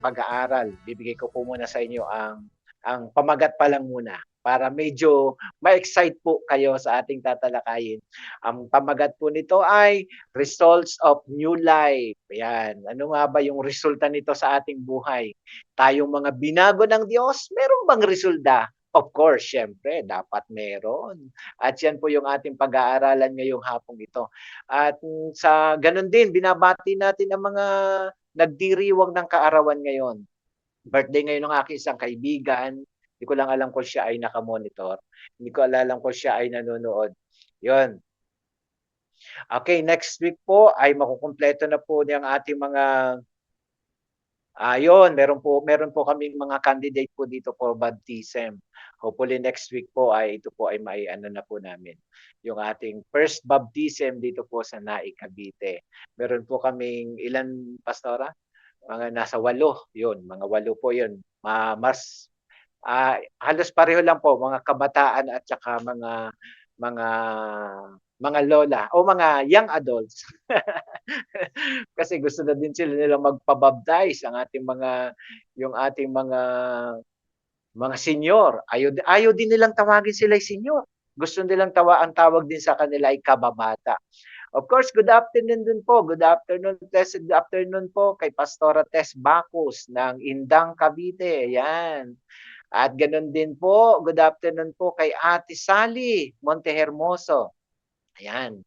pag-aaral. Bibigay ko po muna sa inyo ang pamagat pa lang muna para medyo ma-excite po kayo sa ating tatalakayin. Ang pamagat po nito ay results of new life. Ayan. Ano nga ba yung resulta nito sa ating buhay? Tayong mga binago ng Diyos, meron bang resulta? Of course, syempre, dapat meron. At yan po yung ating pag-aaralan ngayong hapong ito. At sa ganun din, binabati natin ang mga nagdiriwang ng kaarawan ngayon. Birthday ngayon ng aking isang kaibigan. Hindi ko lang alam kung siya ay nakamonitor. Hindi ko alam kung siya ay nanonood. Yun. Okay, next week po ay makukumpleto na po ng ating mga yun, meron po kaming mga candidate po dito for baptism. Hopefully next week po ay ito po ay mai-ano na po namin, yung ating first baptism dito po sa Naik, Cavite. Meron po kaming ilan, Pastora? Mga nasa 8, yun, mga 8 po yun. Halos pareho lang po, mga kabataan at saka mga mga lola o mga young adults. Kasi gusto na din sila nilang magpa-baptize ang ating yung ating mga senior. Ayaw din nilang tawagin sila'y senior. Gusto nilang ang tawag din sa kanila ay kababata. Of course, good afternoon din po. Good afternoon, blessed afternoon po kay Pastora Tess Bacus ng Indang, Cavite. Yan. At ganoon din po, good afternoon po kay Ate Sally Montehermoso. Ayan.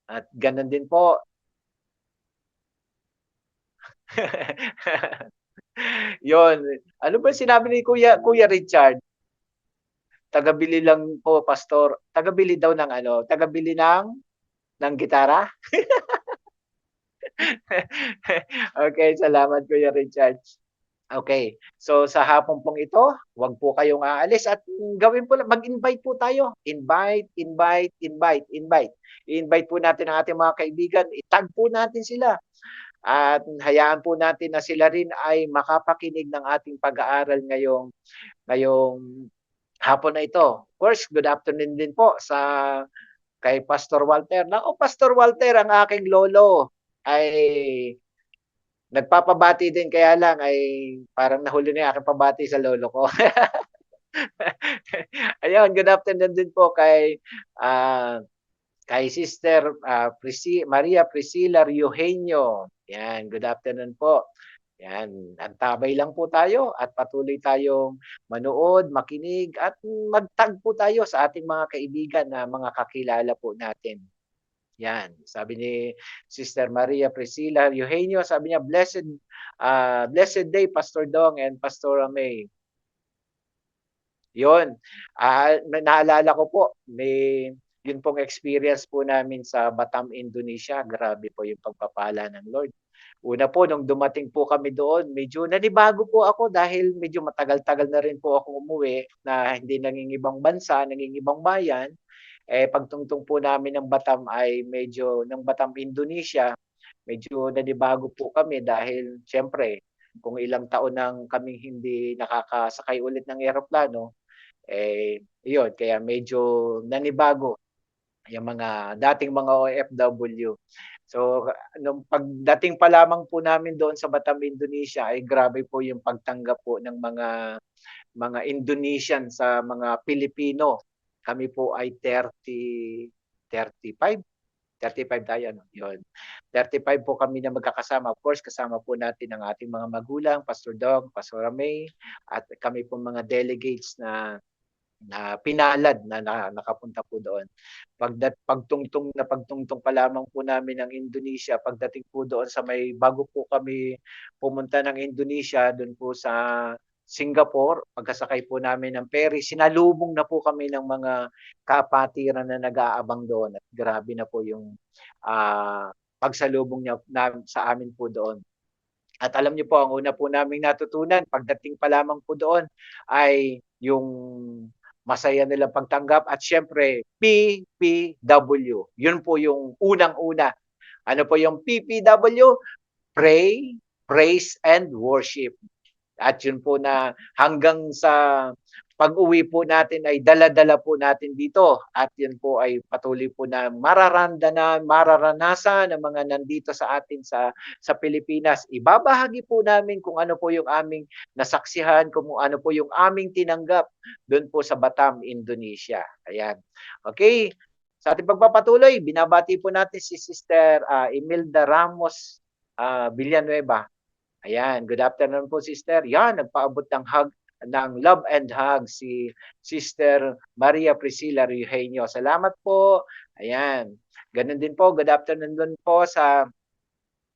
At ganoon din po. Yon. Ano ba sinabi ni Kuya Richard? Tagabili lang po, pastor. Tagabili daw ng ano, tagabili ng gitara? Okay, salamat Kuya Richard. Okay. So sa hapon pong ito, 'wag po kayong aalis at gawin po lang mag-invite po tayo. Invite, invite, invite, invite. I-invite po natin ang ating mga kaibigan, i-tag po natin sila. At hayaan po natin na sila rin ay makapakinig ng ating pag-aaral ngayong hapon na ito. Of course, good afternoon din po kay Pastor Walter. Naku, Pastor Walter, ang aking lolo ay nagpapabati din kaya lang ay parang nahuli na yung aking pabati sa lolo ko. Ayun, good afternoon din po kay Sister Maria Priscilla Eugenio. Yan, good afternoon po. Yan, antabay lang po tayo at patuloy tayong manood, makinig at magtag po tayo sa ating mga kaibigan na mga kakilala po natin. Yan, sabi ni Sister Maria Priscilla Eugenio, sabi niya, blessed day, Pastor Dong and Pastor May. Yun, naalala ko po, yun pong experience po namin sa Batam, Indonesia. Grabe po yung pagpapala ng Lord. Una po, nung dumating po kami doon, medyo nanibago po ako dahil medyo matagal-tagal na rin po ako umuwi na hindi nangingibang bansa, nangingibang bayan. Pagtungtong po namin ng Batam ay ng Batam, Indonesia, medyo nanibago po kami dahil siyempre, kung ilang taon nang kaming hindi nakakasakay ulit ng eroplano, yun, kaya medyo nanibago yung mga dating mga OFW. So, nung pagdating pa lamang po namin doon sa Batam, Indonesia, ay grabe po yung pagtanggap po ng mga Indonesian sa mga Pilipino. Kami po ay 35 tayo, no? Yun. 35 po kami na magkakasama. Of course, kasama po natin ang ating mga magulang, Pastor Dog, Pastor May, at kami po mga delegates na pinalad na nakapunta po doon. Pagtungtong pa lamang po namin ng Indonesia, pagdating po doon bago po kami pumunta ng Indonesia, doon po sa Singapore, pagkasakay po namin ng ferry, sinalubong na po kami ng mga kapatiran na nag-aabang doon. At grabe na po yung pagsalubong niya sa amin po doon. At alam niyo po, ang una po naming natutunan, pagdating pa lamang po doon, ay yung masaya nilang pagtanggap at syempre, PPW. Yun po yung unang-una. Ano po yung PPW? Pray, Praise, and Worship. At yun po na hanggang sa pag-uwi po natin ay dala-dala po natin dito at yun po ay patuloy po na mararanasan ng mga nandito sa atin sa Pilipinas. Ibabahagi po namin kung ano po yung aming nasaksihan, kung ano po yung aming tinanggap doon po sa Batam, Indonesia. Ayan. Okay. Sa ating pagpapatuloy, binabati po natin si Sister Imelda Ramos Villanueva. Ayan, good afternoon po sister. Yan, nagpaabot ng love and hug si Sister Maria Priscilla Eugenio. Salamat po. Ayan. Ganun din po, good afternoon din po sa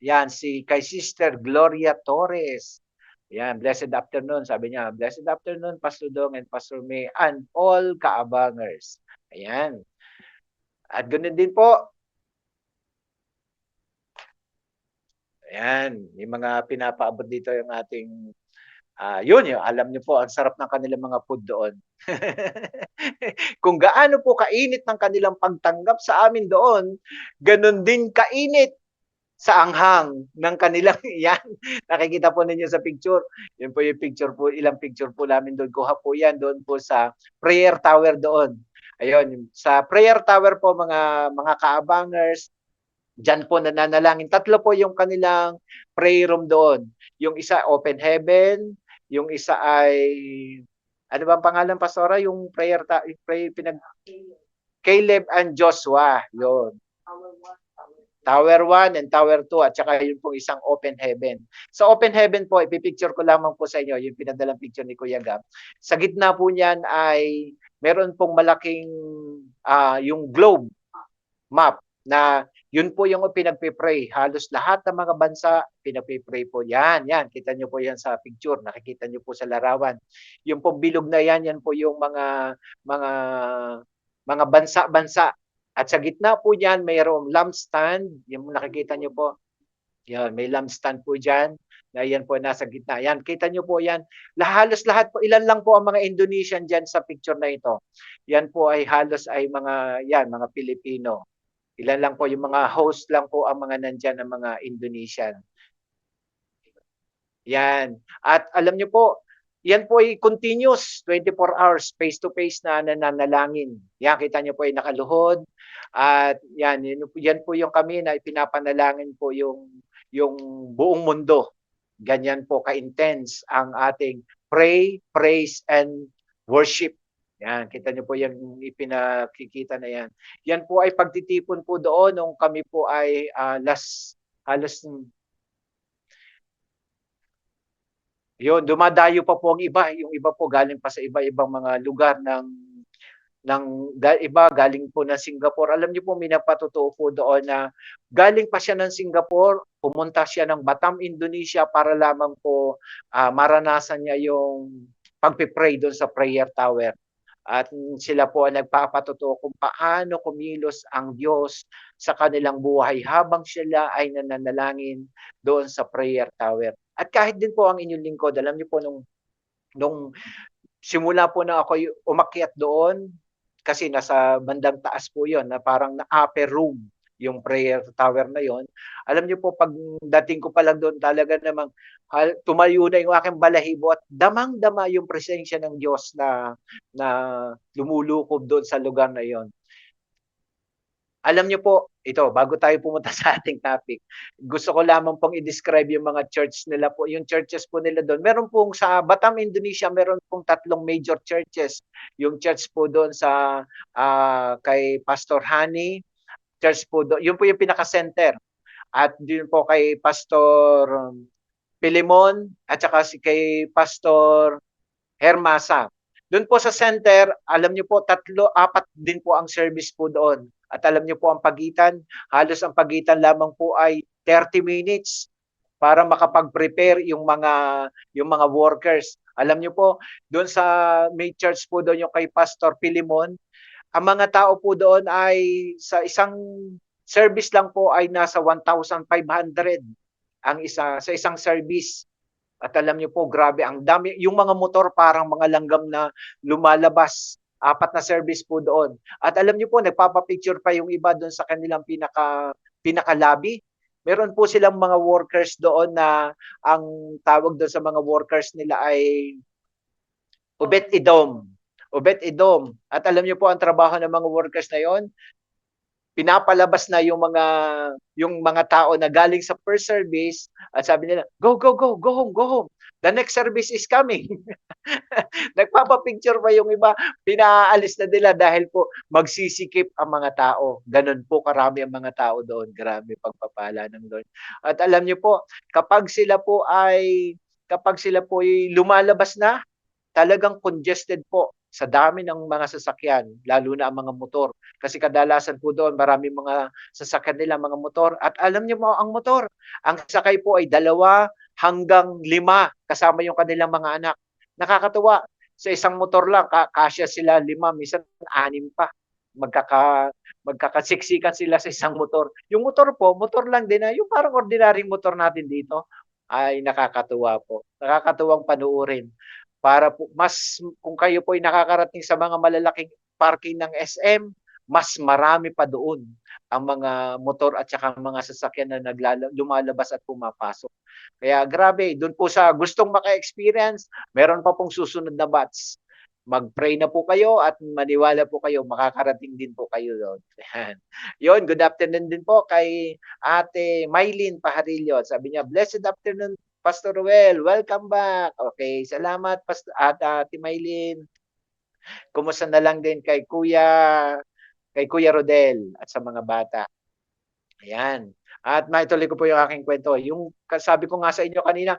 yan kay Sister Gloria Torres. Ayan, blessed afternoon. Sabi niya, blessed afternoon Pastor Dong and Pastor May and all kaabangers. Ayan. At ganun din po, ayan, may mga pinapaabot dito yung ating yun, alam niyo po, ang sarap ng kanilang mga food doon. Kung gaano po kainit ng kanilang pagtanggap sa amin doon, ganun din kainit sa anghang ng kanilang yan. Nakikita po ninyo sa picture. Yun po yung picture po, ilang picture po namin doon. Kuha po yan doon po sa prayer tower doon. Ayun, sa prayer tower po mga kaabangers, diyan po nananalangin. Tatlo po yung kanilang prayer room doon. Yung isa open heaven, yung isa ay ano ba ang pangalan pastora yung pray Caleb and Joshua, yon. Tower 1 and Tower 2 at saka yun pong isang open heaven. Sa open heaven po, ipipicture ko lamang po sa inyo yung pinadalang picture ni Kuya Gab. Sa gitna po niyan ay meron pong malaking yung globe map na yun po yung pinagpipray. Halos lahat ng mga bansa, pinagpipray po. Yan. Kita nyo po yan sa picture. Nakikita nyo po sa larawan. Yung pong bilog na yan po yung mga bansa-bansa. At sa gitna po niyan, mayroong lampstand. Yung nakikita nyo po. Yan, may lampstand po dyan. Na yan po nasa gitna. Yan, kita nyo po yan. Halos lahat po, ilan lang po ang mga Indonesian dyan sa picture na ito. Yan po ay halos ay mga Pilipino. Ilan lang po, yung mga host lang po ang mga nandyan ng mga Indonesian. Yan. At alam nyo po, yan po ay continuous, 24 hours, face-to-face na nananalangin. Yan, kita nyo po ay nakaluhod. At yan po yung kami na pinapanalangin po yung buong mundo. Ganyan po ka-intense ang ating pray, praise, and worship. Yan, kita niyo po yung ipinakikita na yan. Yan po ay pagtitipon po doon nung kami po ay halos yun, dumadayo pa po ang iba. Yung iba po galing pa sa iba-ibang mga lugar iba galing po ng Singapore. Alam niyo po, may nagpatotoo po doon na galing pa siya ng Singapore, pumunta siya ng Batam, Indonesia para lamang po maranasan niya yung pagpipray doon sa prayer tower. At sila po ang nagpapatotoo kung paano kumilos ang Diyos sa kanilang buhay habang sila ay nananalangin doon sa prayer tower. At kahit din po ang inyong lingkod, alam niyo po nung simula po na ako umakyat doon, kasi nasa bandang taas po yon na parang na upper room yung prayer tower na yon. Alam niyo po, pag dating ko pa lang doon, talaga namang tumayo na yung aking balahibo at damang-dama yung presensya ng Diyos na lumulukob doon sa lugar na yon. Alam niyo po, ito, bago tayo pumunta sa ating topic, gusto ko lamang pong i-describe yung mga church nila po, yung churches po nila doon. Meron pong sa Batam, Indonesia, meron pong 3 major churches. Yung church po doon sa kay Pastor Hani, church po doon, yun po yung pinaka-center. At din po kay Pastor Pilimon at saka kay Pastor Hermasa. Doon po sa center, alam niyo po, 3, 4 din po ang service po doon. At alam niyo po ang pagitan, halos ang pagitan lamang po ay 30 minutes para makapag-prepare yung mga workers. Alam niyo po, doon sa may church po doon yung kay Pastor Pilimon, ang mga tao po doon ay sa isang service lang po ay nasa 1,500 ang sa isang service. At alam niyo po, grabe, ang dami. Yung mga motor parang mga langgam na lumalabas. 4 na service po doon. At alam niyo po, nagpapapicture pa yung iba doon sa kanilang pinaka-lobby. Meron po silang mga workers doon na ang tawag doon sa mga workers nila ay Obed-Edom. Obed-Edom. At alam niyo po ang trabaho ng mga workers na yon, pinapalabas na yung mga tao na galing sa first service at sabi nila, "Go, go, go, go home, go home. The next service is coming." Nagpapa-picture pa yung iba, pinaalis na nila dahil po magsisikip ang mga tao. Gano'n po karami ang mga tao doon. Grabe pagpapala ng Lord. At alam niyo po, kapag sila po ay lumalabas na, talagang congested po sa dami ng mga sasakyan, lalo na ang mga motor. Kasi kadalasan po doon, maraming mga sasakyan nila, mga motor. At alam niyo mo, ang motor, ang sakay po ay 2 hanggang 5, kasama yung kanilang mga anak. Nakakatuwa, sa isang motor lang, kasya sila 5, minsan 6 pa. Magkakasiksikan sila sa isang motor. Yung motor po, motor lang din na, yung parang ordinaryong motor natin dito, ay nakakatuwa po. Nakakatuwang panuorin. Para po mas kung kayo po ay nakakarating sa mga malalaking parking ng SM, mas marami pa doon ang mga motor at saka mga sasakyan na lumalabas at pumapasok. Kaya grabe, doon po sa gustong maka-experience, meron pa pong susunod na batch. Mag-pray na po kayo at maniwala po kayo, makakarating din po kayo doon. Yan. Yun, good afternoon din po kay Ate Mylene Pajarillo. Sabi niya, blessed afternoon, Pastor Ruel. Welcome back. Okay, salamat Ate Mylene. Kumusta na lang din kay Kuya Rodel at sa mga bata. Ayan. At maituloy ko po yung aking kwento. Yung sabi ko nga sa inyo kanina,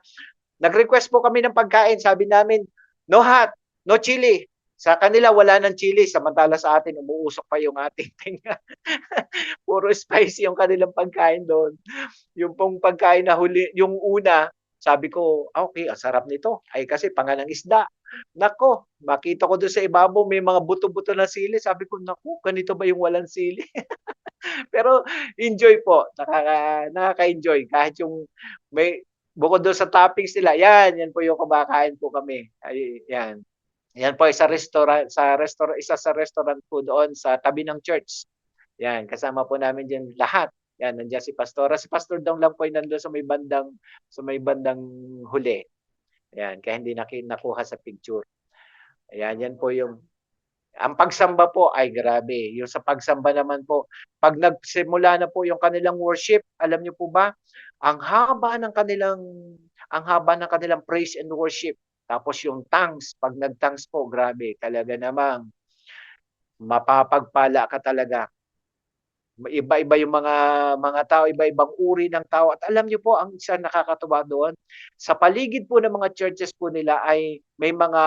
nag-request po kami ng pagkain. Sabi namin, no hot, no chili. Sa kanila wala ng chili, samantala sa atin umuusok pa yung ating tinga. Puro spicy yung kanilang pagkain doon. Yung pong pagkain na huli, yung una, sabi ko, okay, ang sarap nito. Ay kasi pangalang isda. Nako, makita ko doon sa ibabaw may mga buto-buto na sili. Sabi ko, naku, ganito ba yung walang sili? Pero enjoy po, nakaka-enjoy kahit yung may bukod doon sa toppings nila, yan po yung kumakain po kami. Ay, yan. Yan po ay isa sa restaurant po doon sa tabi ng church. Yan, kasama po namin diyan lahat. Yan, nandiyan si Pastora. Si Pastor Dong lang po ay nandoon sa may bandang huli. Yan, kaya hindi nakuha sa picture. Ayan, yan po yung ang pagsamba po ay grabe. Yung sa pagsamba naman po, pag nagsimula na po yung kanilang worship, alam niyo po ba, ang haba ng kanilang praise and worship. Tapos yung tongues, pag nag-tongues po, grabe, talaga namang mapapagpala ka talaga. Iba-iba yung mga tao, iba-ibang uri ng tao. At alam niyo po, ang isa nakakatuwa doon, sa paligid po ng mga churches po nila ay may mga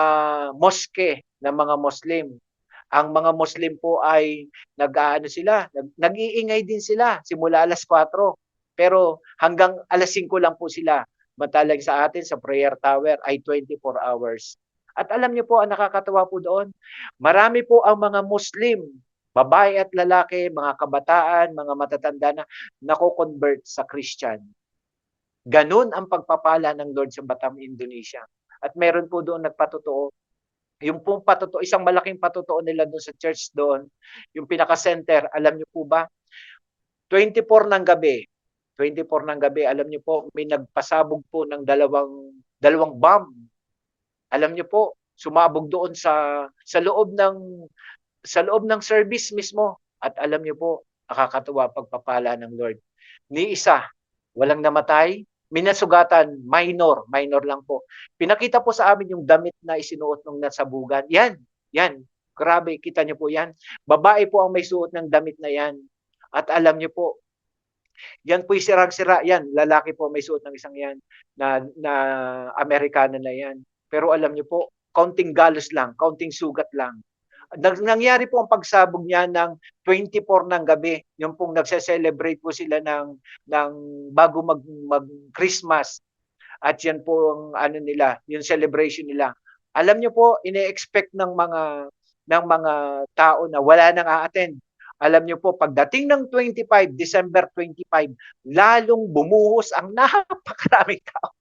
mosque ng mga Muslim. Ang mga Muslim po ay nag-iingay din sila simula 4:00. Pero hanggang 5:00 lang po sila. Matalag sa atin sa prayer tower ay 24 hours. At alam niyo po, ang nakakatawa po doon, marami po ang mga Muslim, babae at lalaki, mga kabataan, mga matatanda na nako-convert sa Christian. Ganun ang pagpapala ng Lord sa Batam, Indonesia. At meron po doon nagpatotoo. Yung pong patotoo, isang malaking patotoo nila doon sa church doon, yung pinaka-center, alam niyo po ba, 24 ng gabi, 24 ng gabi, alam niyo po, may nagpasabog po ng dalawang bomb. Alam niyo po, sumabog doon sa loob ng service mismo. At alam niyo po, nakakatuwa pagpapala ng Lord. Ni isa, walang namatay, minasugatan, minor lang po. Pinakita po sa amin yung damit na isinuot ng nasabugan. Yan. Grabe, kita niyo po yan. Babae po ang may suot ng damit na yan. At alam niyo po, yan po'y sirang-sira. Yan, lalaki po may suot ng isang yan na Amerikano na yan. Pero alam niyo po, kaunting galos lang, kaunting sugat lang. Nangyari po ang pagsabog niya ng 24 ng gabi. Yung pong nagse-celebrate po sila ng bago mag-Christmas. At yan po ang nila, yung celebration nila. Alam niyo po, ine-expect ng mga tao na wala nang a-attend. Alam niyo po, pagdating ng December 25, lalong bumuhos ang napakaraming tao.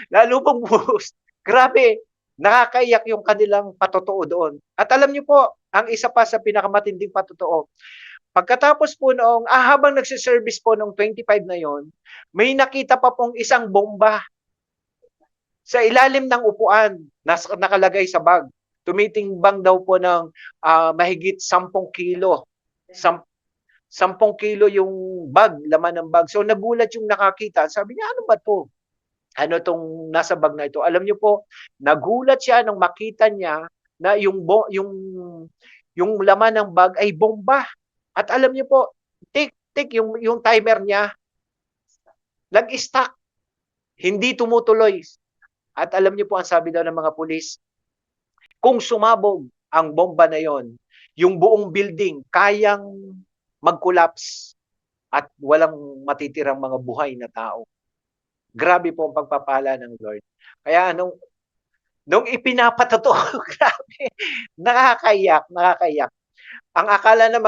Lalong bumuhos. Grabe, nakakaiyak yung kanilang patotoo doon. At alam niyo po, ang isa pa sa pinakamatinding patotoo, pagkatapos po habang nagsiservice po noong 25 na yon, may nakita pa pong isang bomba sa ilalim ng upuan na nakalagay sa bag. Tumitimbang daw po ng mahigit 10 kilo. 10 kilo yung bag, laman ng bag. So nagulat yung nakakita, sabi niya, "Ano ba 'to? Ano 'tong nasa bag na ito?" Alam niyo po, nagulat siya nung makita niya na yung laman ng bag ay bomba. At alam niyo po, tik, tik yung timer niya nag-stuck, hindi tumutuloy. At alam niyo po ang sabi daw ng mga pulis, kung sumabog ang bomba na yon, yung buong building kayang mag-collapse at walang matitirang mga buhay na tao. Grabe po ang pagpapala ng Lord. Kaya nung ipinapatotoo, grabe, nakakaiyak, nakakaiyak. Ang akala ng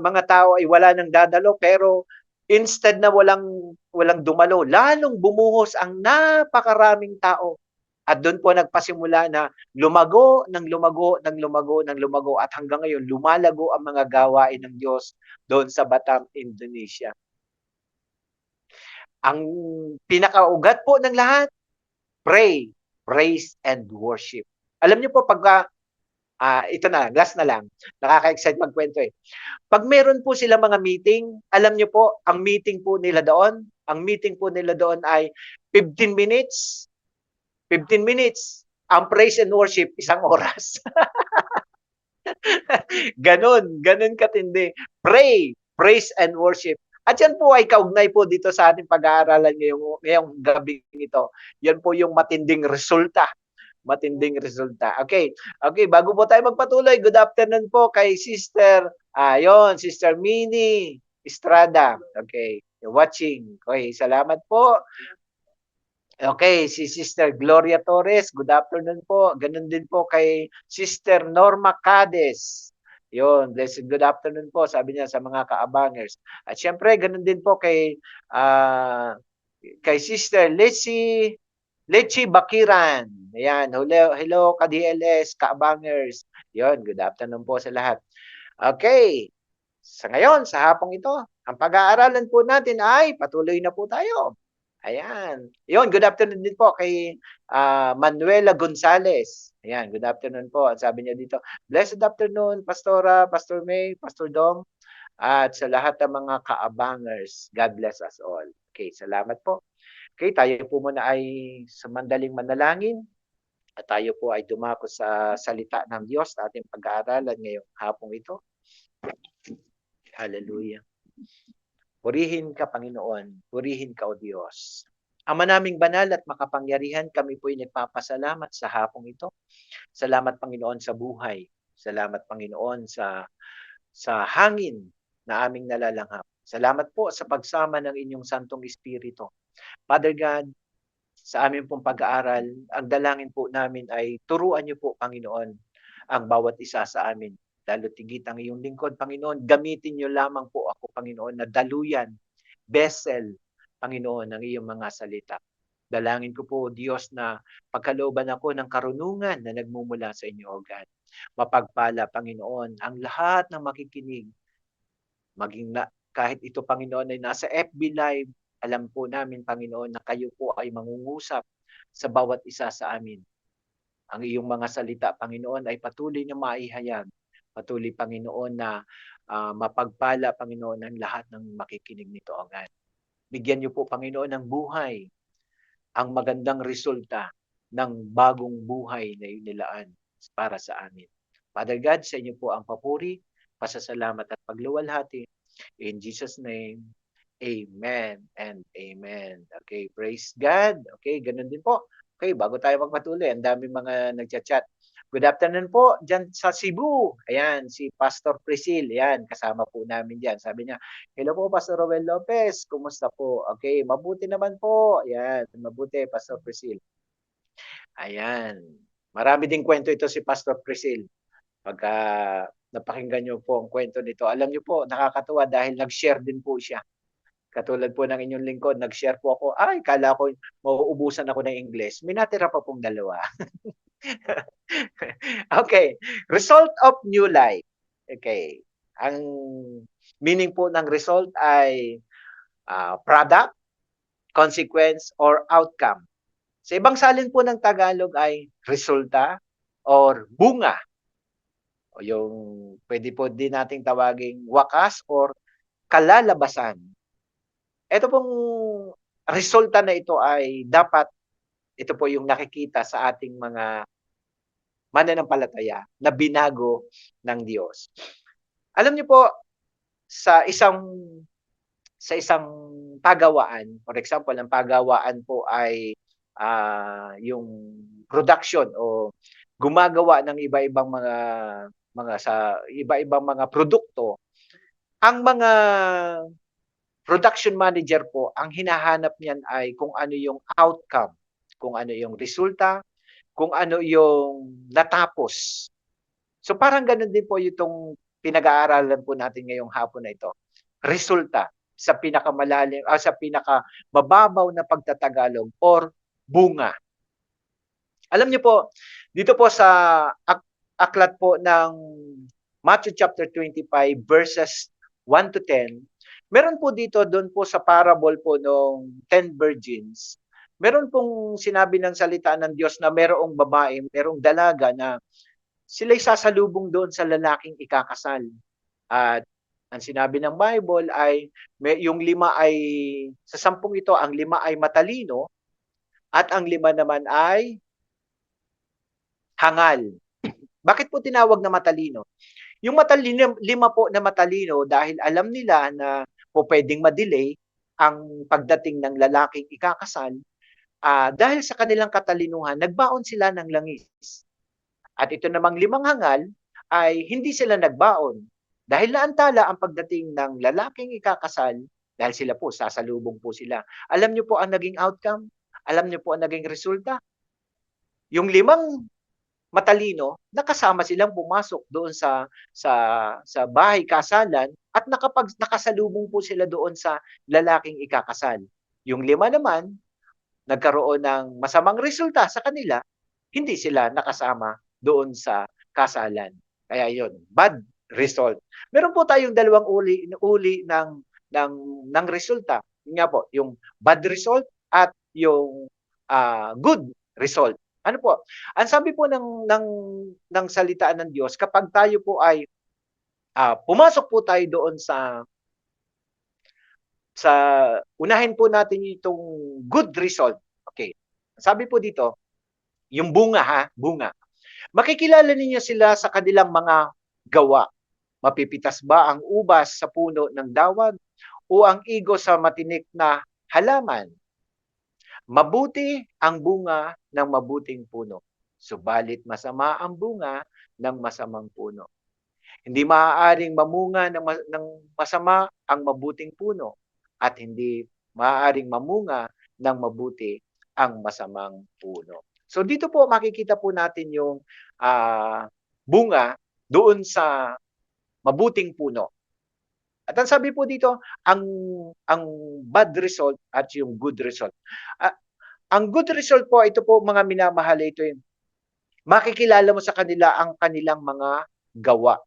mga tao ay wala nang dadalo, pero instead na walang dumalo, lalong bumuhos ang napakaraming tao. At doon po nagpasimula na lumago ng lumago ng lumago ng lumago at hanggang ngayon lumalago ang mga gawain ng Diyos doon sa Batam, Indonesia. Ang pinakaugat po ng lahat, pray, praise, and worship. Alam niyo po pagka, ito na, last na lang, nakaka-excite magkwento eh. Pag meron po sila mga meeting, alam niyo po, ang meeting po nila doon ay 15 minutes, 15 minutes. Ang praise and worship, 1 oras. Ganun katindi. Pray, praise and worship. At yan po ay kaugnay po dito sa ating pag-aaralan ngayong gabi ito. Yan po yung matinding resulta. Matinding resulta. Okay. Okay, bago po tayo magpatuloy, good afternoon po kay Sister, Sister Minnie Estrada. Okay, you're watching. Okay, salamat po. Okay, si Sister Gloria Torres, good afternoon po. Ganun din po kay Sister Norma Cades. Yun, blessed good afternoon po, sabi niya sa mga kaabangers. At syempre, ganun din po kay Sister Lechi Bakiran. Ayan, hello ka-DLS, kaabangers. Yun, good afternoon po sa lahat. Okay, sa ngayon, sa hapong ito, ang pag-aaralan po natin ay patuloy na po tayo. Ayan. Yun, good afternoon din po kay Manuela Gonzales. Ayan, good afternoon po. At sabi niya dito, blessed afternoon, Pastora, Pastor May, Pastor Dom, at sa lahat ng mga kaabangers. God bless us all. Okay, salamat po. Okay, tayo po muna ay sa mandaling manalangin at tayo po ay dumako sa salita ng Diyos na ating pag-aaralan ngayong hapong ito. Hallelujah. Purihin ka, Panginoon. Purihin ka, O Diyos. Ama naming banal at makapangyarihan, kami po ay nagpapasalamat sa hapong ito. Salamat, Panginoon, sa buhay. Salamat, Panginoon, sa hangin na aming nalalanghap. Salamat po sa pagsama ng inyong Santong Espiritu. Father God, sa aming pong pag-aaral, ang dalangin po namin ay turuan niyo po, Panginoon, ang bawat isa sa amin. Lalo tigit ang iyong lingkod, Panginoon. Gamitin niyo lamang po ako, Panginoon, na daluyan, vessel, Panginoon, ng iyong mga salita. Dalangin ko po, Diyos, na pagkalooban ako ng karunungan na nagmumula sa inyo, O God. Mapagpala, Panginoon, ang lahat ng makikinig, kahit ito, Panginoon, ay nasa FB Live, alam po namin, Panginoon, na kayo po ay mangungusap sa bawat isa sa amin. Ang iyong mga salita, Panginoon, ay patuloy na maihayag. Patuloy, Panginoon, na mapagpala, Panginoon, ang lahat ng makikinig nito, O God. Bigyan niyo po, Panginoon, ng buhay, ang magandang resulta ng bagong buhay na inilaan para sa amin. Father God, sa inyo po ang papuri, pasasalamat at pagluwalhati. In Jesus' name, amen and amen. Okay, praise God. Okay, ganun din po. Okay, bago tayo magpatuloy, ang dami mga nagchat-chat. Good afternoon po dyan sa Cebu. Ayan, si Pastor Priscil. Ayan, kasama po namin dyan. Sabi niya, hello po, Pastor Roel Lopez. Kumusta po? Okay, mabuti naman po. Ayan, mabuti, Pastor Priscil. Ayan. Marami ding kwento ito si Pastor Priscil. Pagka napakinggan niyo po ang kwento nito, alam niyo po, nakakatuwa dahil nag-share din po siya. Katulad po ng inyong lingkod, nag-share po ako, ay, kala ko mauubusan ako ng English. May natira pa pong 2. Okay. Result of new life. Okay. Ang meaning po ng result ay product, consequence, or outcome. Sa ibang salin po ng Tagalog ay resulta or bunga o yung puwede po din nating tawaging wakas or kalalabasan. Ito pong resulta na ito ay dapat ito po yung nakikita sa ating mga mananampalataya na binago ng Diyos. Alam niyo po sa isang sa isang pagawaan, for example, ang pagawaan po ay, yung production o gumagawa ng iba-ibang mga sa iba-ibang mga produkto. Ang mga production manager po, ang hinahanap niyan ay kung ano yung outcome, kung ano yung resulta, kung ano yung natapos. So parang gano'n din po itong pinag-aaralan po natin ngayong hapon na ito. Resulta sa sa pinakamababaw na pagtatagalog or bunga. Alam niyo po, dito po sa aklat po ng Matthew chapter 25 verses 1 to 10, meron po dito do'n po sa parable po nung 10 virgins, meron pong sinabi ng salita ng Diyos na merong babae, merong dalaga na sila'y sasalubong doon sa lalaking ikakasal. At ang sinabi ng Bible ay yung 5 ay sa 10 ito, ang 5 ay matalino at ang 5 naman ay hangal. Bakit po tinawag na matalino? Yung matalino, 5 po na matalino dahil alam nila na pupuwedeng ma-delay ang pagdating ng lalaking ikakasal, dahil sa kanilang katalinuhan nagbaon sila ng langis. At ito namang 5 hangal ay hindi sila nagbaon dahil naantala ang pagdating ng lalaking ikakasal dahil sila po sasalubong po sila. Alam niyo po ang naging outcome? Alam niyo po ang naging resulta? Yung 5 matalino, nakasama silang pumasok doon sa bahay kasalan at nakasalubong po sila doon sa lalaking ikakasal. Yung 5 naman, nagkaroon ng masamang resulta sa kanila, hindi sila nakasama doon sa kasalan. Kaya yun, bad result. Meron po tayong dalawang uli ng resulta. Yun nga po, yung bad result at yung good result. Ano po? Ang sabi po ng salita ng Diyos, kapag tayo po ay pumasok po tayo doon sa unahin po natin itong good result. Okay. Sabi po dito, yung bunga bunga. Makikilala ninyo sila sa kanilang mga gawa. Mapipitas ba ang ubas sa puno ng dawag o ang igo sa matinik na halaman? Mabuti ang bunga ng mabuting puno, subalit masama ang bunga ng masamang puno. Hindi maaaring mamunga ng masama ang mabuting puno at hindi maaaring mamunga ng mabuti ang masamang puno. So dito po makikita po natin yung bunga doon sa mabuting puno. At ang sabi po dito, ang bad result at yung good result. Ang good result po, ito po mga minamahal, ito yung makikilala mo sa kanila ang kanilang mga gawa.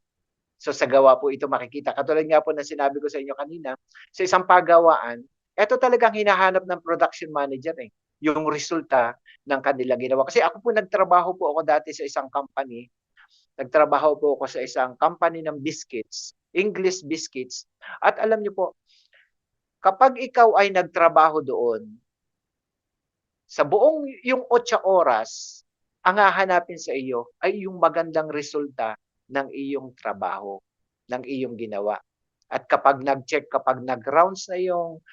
So sa gawa po ito makikita. Katulad nga po na sinabi ko sa inyo kanina, sa isang pagawaan, ito talagang hinahanap ng production manager yung resulta ng kanilang ginawa. Kasi ako po nagtrabaho po ako dati sa isang company. Nagtrabaho po ako sa isang company ng biscuits, English biscuits. At alam niyo po, kapag ikaw ay nagtrabaho doon, sa buong yung 8 oras, ang hahanapin sa iyo ay yung magandang resulta ng iyong trabaho, ng iyong ginawa. At kapag nag-check, kapag nag-rounds na yung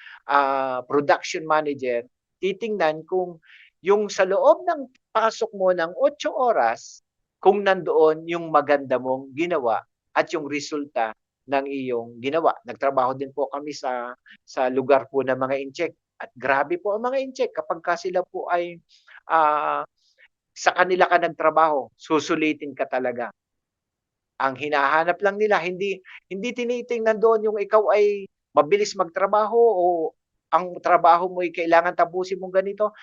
production manager, titingnan kung yung sa loob ng pasok mo ng 8 oras, kung nandoon yung maganda mong ginawa at yung resulta ng iyong ginawa. Nagtrabaho din po kami sa lugar po ng mga incheck. At grabe po ang mga incheck kapag sila po ay sa kanila ka nagtrabaho, susulitin ka talaga. Ang hinahanap lang nila, hindi tinitingnan doon yung ikaw ay mabilis magtrabaho o ang trabaho mo ay kailangan tapusin mong ganito.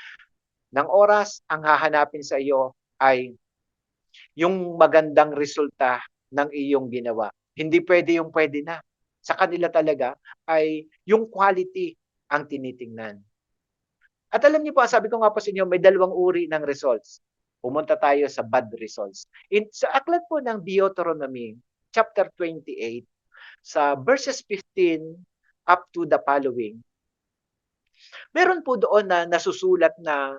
Ng oras, ang hahanapin sa iyo ay yung magandang resulta ng iyong ginawa. Hindi pwede yung pwede na. Sa kanila talaga ay yung quality ang tinitingnan. At alam niyo po, sabi ko nga po sa inyo, may dalawang uri ng results. pumunta tayo sa bad results. Sa aklat po ng Deuteronomy, chapter 28, sa verses 15 up to the following, meron po doon na nasusulat na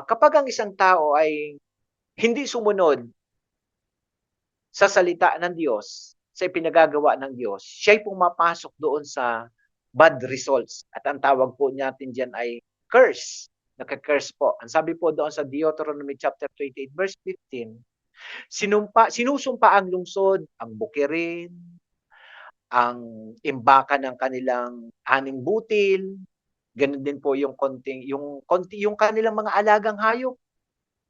kapag ang isang tao ay hindi sumunod sa salita ng Diyos, sa ipinagagawa ng Diyos, siya'y pumapasok doon sa bad results. At ang tawag po natin diyan ay curse. Naka-curse po. Ang sabi po doon sa Deuteronomy chapter 28 verse 15, sinusumpa ang lungsod, ang bukirin, ang imbaka ng kanilang aning butil, ganun din po yung kanilang mga alagang hayop,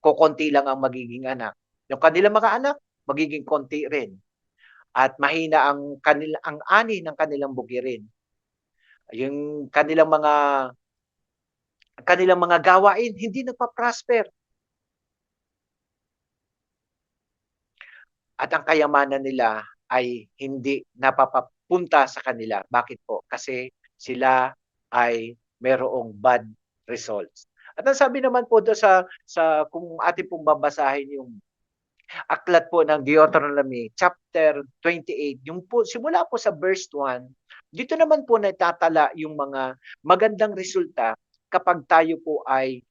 kokonti lang ang magiging anak. Yung kanilang mga anak, magiging konti rin. At mahina ang ani ng kanilang bukirin. Yung kanilang mga gawain hindi nagpa-prosper. At ang kayamanan nila ay hindi napapapunta sa kanila. Bakit po? Kasi sila ay merong bad results. At ang sabi naman po doon sa kung atin pong babasahin yung aklat po ng Deuteronomy chapter 28, yung po simula po sa verse 1, dito naman po natatala yung mga magandang resulta kapag tayo po ay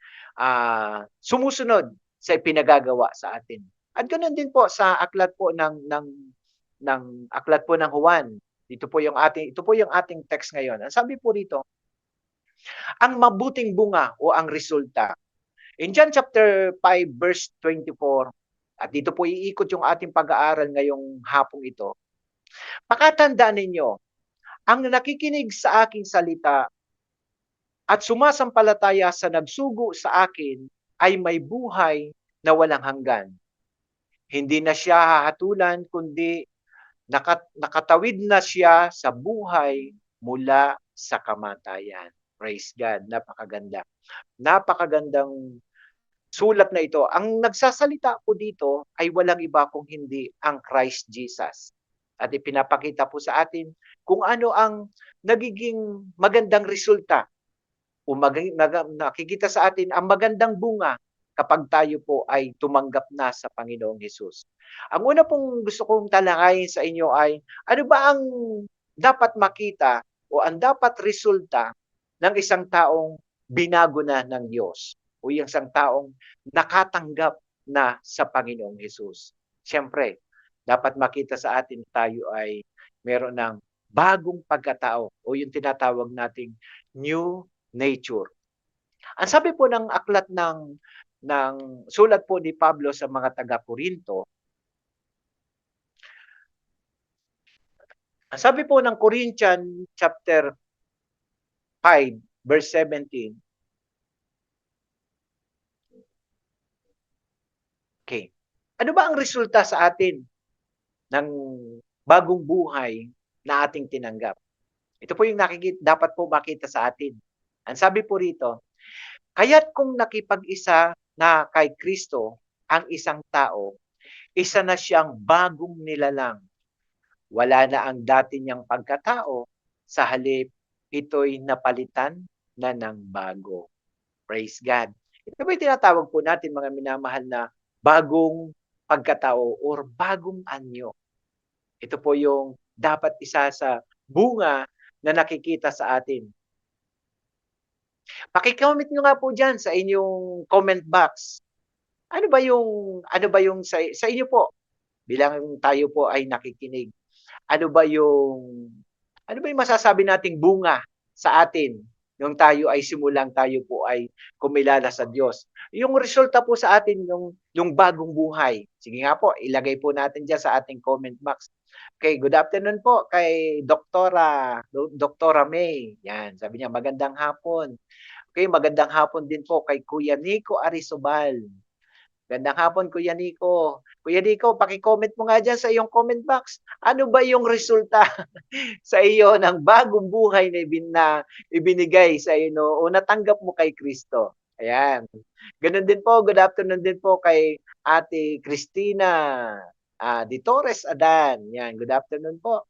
sumusunod sa ipinagagawa sa atin. At ganoon din po sa aklat po ng aklat po ng Juan. Ito po yung ating text ngayon. Ang sabi po rito, ang mabuting bunga o ang resulta. In John chapter 5 verse 24, at dito po iikot yung ating pag-aaral ngayong hapong ito. Pakatandaan ninyo, ang nakikinig sa aking salita at sumasampalataya sa nagsugo sa akin ay may buhay na walang hanggan. Hindi na siya hahatulan, kundi nakatawid na siya sa buhay mula sa kamatayan. Praise God. Napakaganda. Napakagandang sulat na ito. Ang nagsasalita po dito ay walang iba kung hindi ang Christ Jesus. At ipinapakita po sa atin kung ano ang nagiging magandang resulta o nakikita sa atin ang magandang bunga kapag tayo po ay tumanggap na sa Panginoong Hesus. Ang una pong gusto kong talakayin sa inyo ay ano ba ang dapat makita o ang dapat resulta ng isang taong binago na ng Diyos o yung isang taong nakatanggap na sa Panginoong Hesus. Siyempre, dapat makita sa atin tayo ay meron ng bagong pagkatao o yung tinatawag nating new nature. Ang sabi po ng aklat ng sulat po ni Pablo sa mga taga-Korinto, ang sabi po ng Corinthians chapter 5 verse 17, okay, ano ba ang resulta sa atin ng bagong buhay na ating tinanggap? Ito po yung dapat po makita sa atin. Ang sabi po rito, kaya't kung nakipag-isa na kay Kristo ang isang tao, isa na siyang bagong nilalang. Wala na ang dati niyang pagkatao, sa halip ito'y napalitan na ng bago. Praise God. Ito po yung tinatawag po natin mga minamahal na bagong pagkatao or bagong anyo. Ito po yung dapat isa sa bunga na nakikita sa atin. Paki-comment nyo nga po diyan sa inyong comment box. Ano ba yung sa inyo po bilang tayo po ay nakikinig? Ano ba yung masasabi nating bunga sa atin nung tayo po ay kumilala sa Diyos? Yung resulta po sa atin yung bagong buhay. Sige nga po, ilagay po natin diyan sa ating comment box. Okay, good afternoon po kay Doktora May. Yan, sabi niya magandang hapon. Okay, magandang hapon din po kay Kuya Nico Arisobal. Magandang hapon, Kuya Nico. Kuya Nico, paki-comment mo nga dyan sa iyong comment box. Ano ba yung resulta sa iyo ng bagong buhay na ibinigay sa iyo o natanggap mo kay Kristo? Ayan. Ganun din po, good afternoon din po kay Ate Christina Di Torres Adan. Yan, good afternoon po.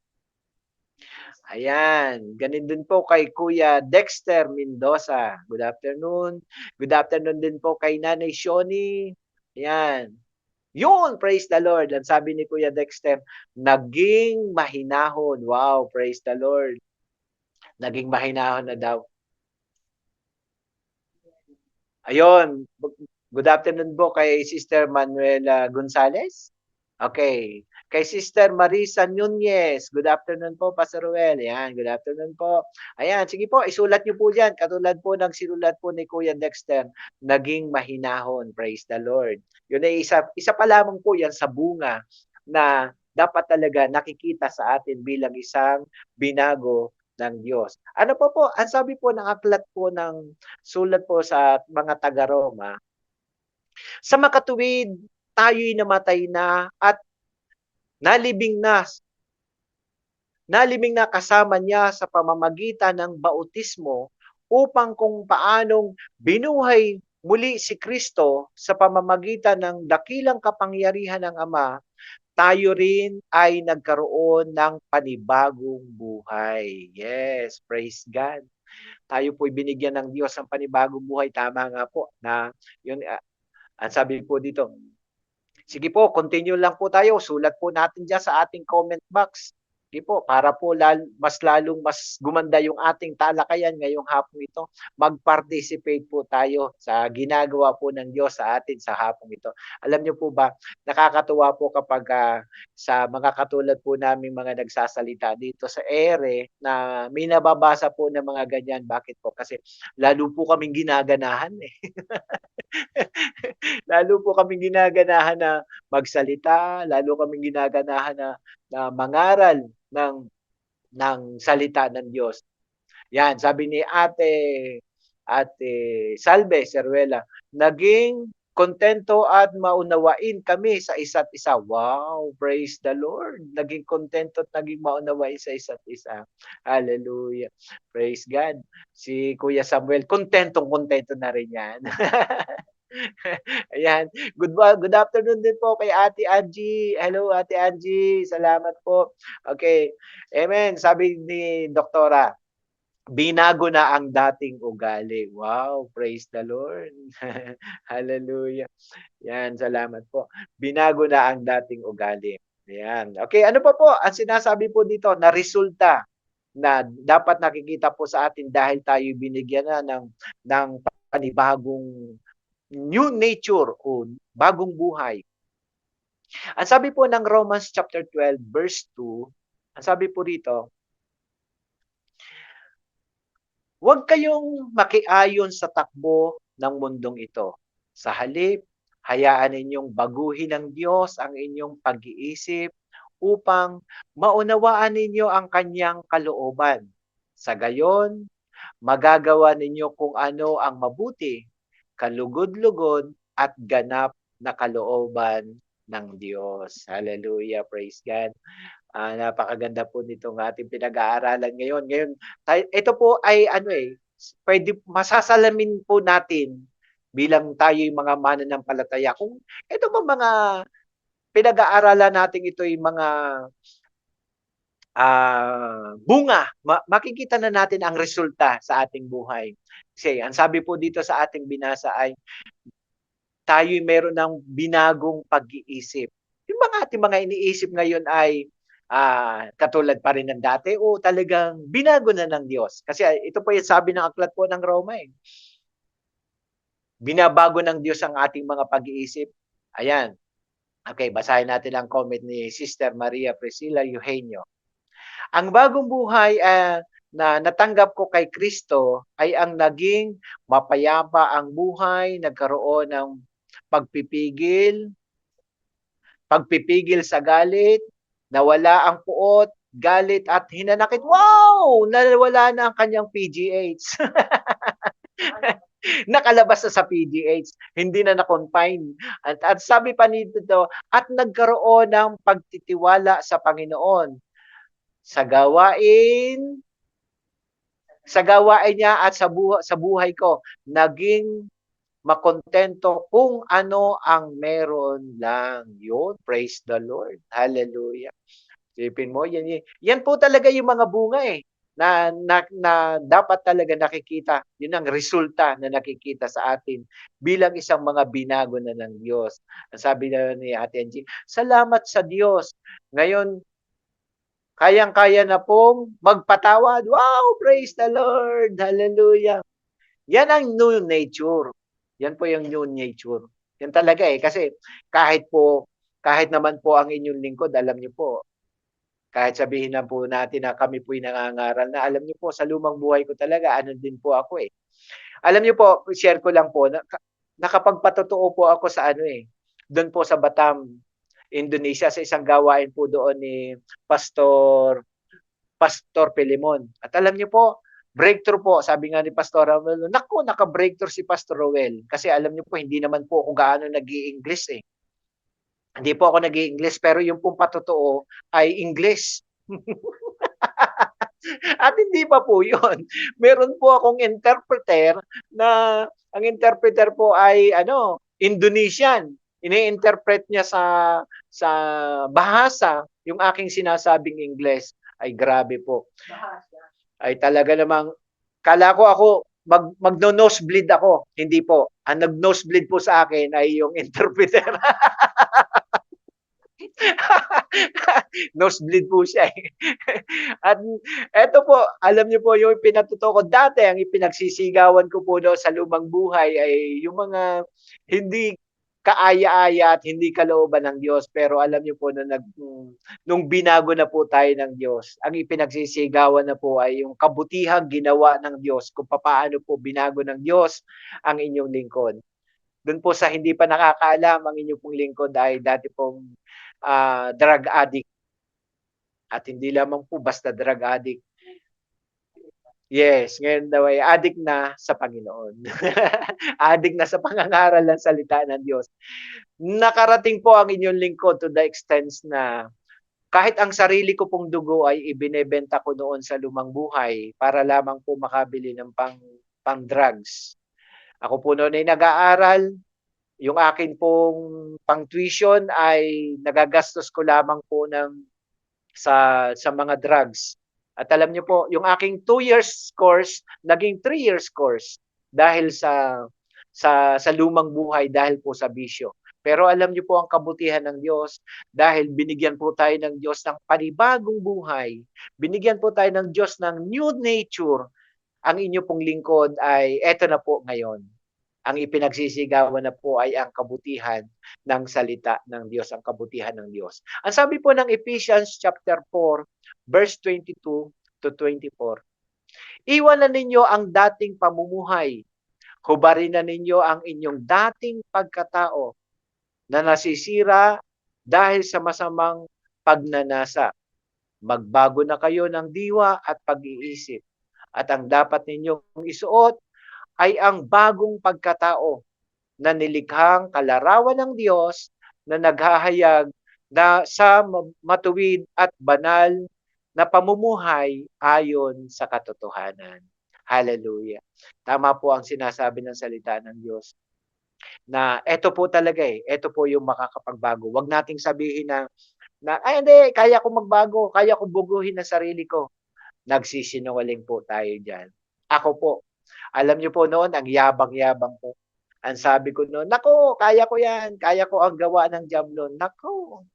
Ayan, ganun din po kay Kuya Dexter Mendoza. Good afternoon. Good afternoon din po kay Nanay Shoni Yan. Yun, praise the Lord. Ang sabi ni Kuya Dexter, naging mahinahon. Wow, praise the Lord. Naging mahinahon na daw. Ayun, good afternoon po kay Sister Manuela Gonzales. Okay. Kay Sister Marisa Nunez, good afternoon po, Pastor Ruel. Yan, good afternoon po. Ayan, sige po, isulat niyo po diyan katulad po ng sinulat po ni Kuya Dexter, naging mahinahon. Praise the Lord. Yun ay isa pa lamang po 'yan sa bunga na dapat talaga nakikita sa atin bilang isang binago ng Diyos. Ano pa po, ang sabi po ng aklat po ng sulat po sa mga taga-Roma, sa makatuwid tayo'y namatay na at nalibing na nalibing na kasama niya sa pamamagitan ng bautismo upang kung paanong binuhay muli si Kristo sa pamamagitan ng dakilang kapangyarihan ng Ama, tayo rin ay nagkaroon ng panibagong buhay. Yes, praise God. Tayo po'y binigyan ng Diyos ng panibagong buhay. Tama nga po na yun, ang sabi po dito, sige po, continue lang po tayo. Sulat po natin diyan sa ating comment box. Sige po, para po mas lalong mas gumanda yung ating talakayan ngayong hapong ito. Mag-participate po tayo sa ginagawa po ng Diyos sa atin sa hapong ito. Alam niyo po ba, nakakatuwa po kapag sa mga katulad po namin mga nagsasalita dito sa ere na may nababasa po ng mga ganyan. Bakit po? Kasi lalo po kaming ginaganahan eh. Lalo po kaming ginaganahan na magsalita, lalo kaming ginaganahan na mangaral ng salita ng Diyos. Yan, sabi ni Ate Salve Seruela, naging kontento at maunawain kami sa isa't isa. Wow, praise the Lord. Naging kontento at naging maunawain sa isa't isa. Hallelujah. Praise God. Si Kuya Samuel, kontentong-kontento na rin yan. Ayan. Good afternoon din po kay Ate Angie. Hello, Ate Angie. Salamat po. Okay. Amen. Sabi ni Doktora, binago na ang dating ugali. Wow, praise the Lord. Hallelujah. Yan, salamat po. Binago na ang dating ugali. Ayan. Okay, ano pa po? Ang sinasabi po dito na resulta na dapat nakikita po sa atin dahil tayo binigyan na ng panibagong new nature o bagong buhay. Ang sabi po ng Romans chapter 12 verse 2, ang sabi po rito, huwag kayong makiayon sa takbo ng mundong ito. Sa halip, hayaan ninyong baguhin ng Diyos ang inyong pag-iisip upang maunawaan ninyo ang kanyang kalooban. Sa gayon, magagawa ninyo kung ano ang mabuti, kalugod-lugod at ganap na kalooban ng Diyos. Hallelujah, praise God. Napakaganda po nitong ating pinag-aaralan ngayon. Ngayon, ito po ay pwede masasalamin po natin bilang tayo yung mga mananampalataya. Kung ito ba mga pinag-aaralan natin ito yung mga bunga, makikita na natin ang resulta sa ating buhay. Kasi ang sabi po dito sa ating binasa ay tayo'y meron ng binagong pag-iisip. Yung ating mga iniisip ngayon ay katulad pa rin ng dati o talagang binago na ng Diyos. Kasi ito po yung sabi ng aklat po ng Roma eh. Binabago ng Diyos ang ating mga pag-iisip. Ayan. Okay, basahin natin ang comment ni Sister Maria Priscilla Eugenio. Ang bagong buhay na natanggap ko kay Kristo ay ang naging mapayapa ang buhay, nagkaroon ng pagpipigil sa galit, nawala ang puot, galit at hinanakit. Wow! Nawala na ang kanyang PGH. Nakalabas na sa PGH, hindi na na-confine. At sabi pa nito, at nagkaroon ng pagtitiwala sa Panginoon sa gawain niya at sa buhay ko, naging makontento kung ano ang meron lang. Yun, praise the Lord. Hallelujah. Isipin mo, yan po talaga yung mga bunga eh. na dapat talaga nakikita. Yun ang resulta na nakikita sa atin bilang isang mga binago na ng Diyos. Ang sabi na ni Ate Angie, salamat sa Diyos. Ngayon, kayang-kaya na pong magpatawad. Wow! Praise the Lord! Hallelujah! Yan ang new nature. Yan po yung new nature. Yan talaga eh. Kasi kahit naman po ang inyong lingkod, alam niyo po, kahit sabihin na po natin na kami po'y nangangaral na, alam niyo po, sa lumang buhay ko talaga, ano din po ako eh. Alam niyo po, share ko lang po, nakapagpatotoo po ako sa ano eh, doon po sa Batam, Indonesia, sa isang gawain po doon ni Pastor Pilimon. At alam niyo po, breakthrough po, sabi nga ni Pastor Romel, naku, naka-breakthrough si Pastor Roel. Kasi alam niyo po, hindi naman po ako gaano nag-i-English eh. Hindi po ako nag-i-English, pero yung pong patotoo ay English. At hindi pa po yun. Meron po akong interpreter na ang interpreter po ay Indonesian. Ini-interpret niya sa bahasa yung aking sinasabing English. Ay grabe po. Ay talaga namang kala ko ako magno-nosebleed ako. Hindi po. Ang nag-nosebleed po sa akin ay yung interpreter. Nosebleed po siya eh. At eto po, alam niyo po yung pinatuto ko dati, ang ipinagsisigawan ko po doon sa lumang buhay ay yung mga hindi kaaya-aya at hindi kalooban ng Diyos. Pero alam niyo po nung binago na po tayo ng Diyos, ang ipinagsisigawan na po ay yung kabutihang ginawa ng Diyos kung papaano po binago ng Diyos ang inyong lingkod. Doon po sa hindi pa nakakaalam, ang inyong pong lingkod ay dati pong drug addict. At hindi lamang po basta drug addict. Yes, ngayon daw ay addict na sa Panginoon. Addict na sa pangangaral ng salita ng Diyos. Nakarating po ang inyong lingkod to the extent na kahit ang sarili ko pong dugo ay ibinebenta ko noon sa lumang buhay para lamang po makabili ng pang-drugs. Ako po noon ay nag-aaral. Yung akin pong pang-tuition ay nagagastos ko lamang po sa mga drugs. At alam niyo po, yung aking 2 years course, naging 3 years course dahil sa lumang buhay, dahil po sa bisyo. Pero alam niyo po ang kabutihan ng Diyos dahil binigyan po tayo ng Diyos ng panibagong buhay. Binigyan po tayo ng Diyos ng new nature. Ang inyo pong lingkod ay eto na po ngayon. Ang ipinagsisigawan na po ay ang kabutihan ng salita ng Diyos, ang kabutihan ng Diyos. Ang sabi po ng Ephesians chapter 4, verse 22 to 24, iwanan ninyo ang dating pamumuhay. Hubarin na ninyo ang inyong dating pagkatao na nasisira dahil sa masamang pagnanasa. Magbago na kayo ng diwa at pag-iisip. At ang dapat ninyong isuot ay ang bagong pagkatao na nilikhang kalarawan ng Diyos na naghahayag na sa matuwid at banal na pamumuhay ayon sa katotohanan. Hallelujah. Tama po ang sinasabi ng salita ng Diyos na eto po talaga eh, eto po yung makakapagbago. Huwag nating sabihin na ay hindi, kaya ko magbago, kaya ko buguhin ang sarili ko. Nagsisinungaling po tayo diyan. Ako po, alam niyo po noon, ang yabang-yabang ko. Ang sabi ko noon, naku, kaya ko yan. Kaya ko ang gawa ng diablo. Naku.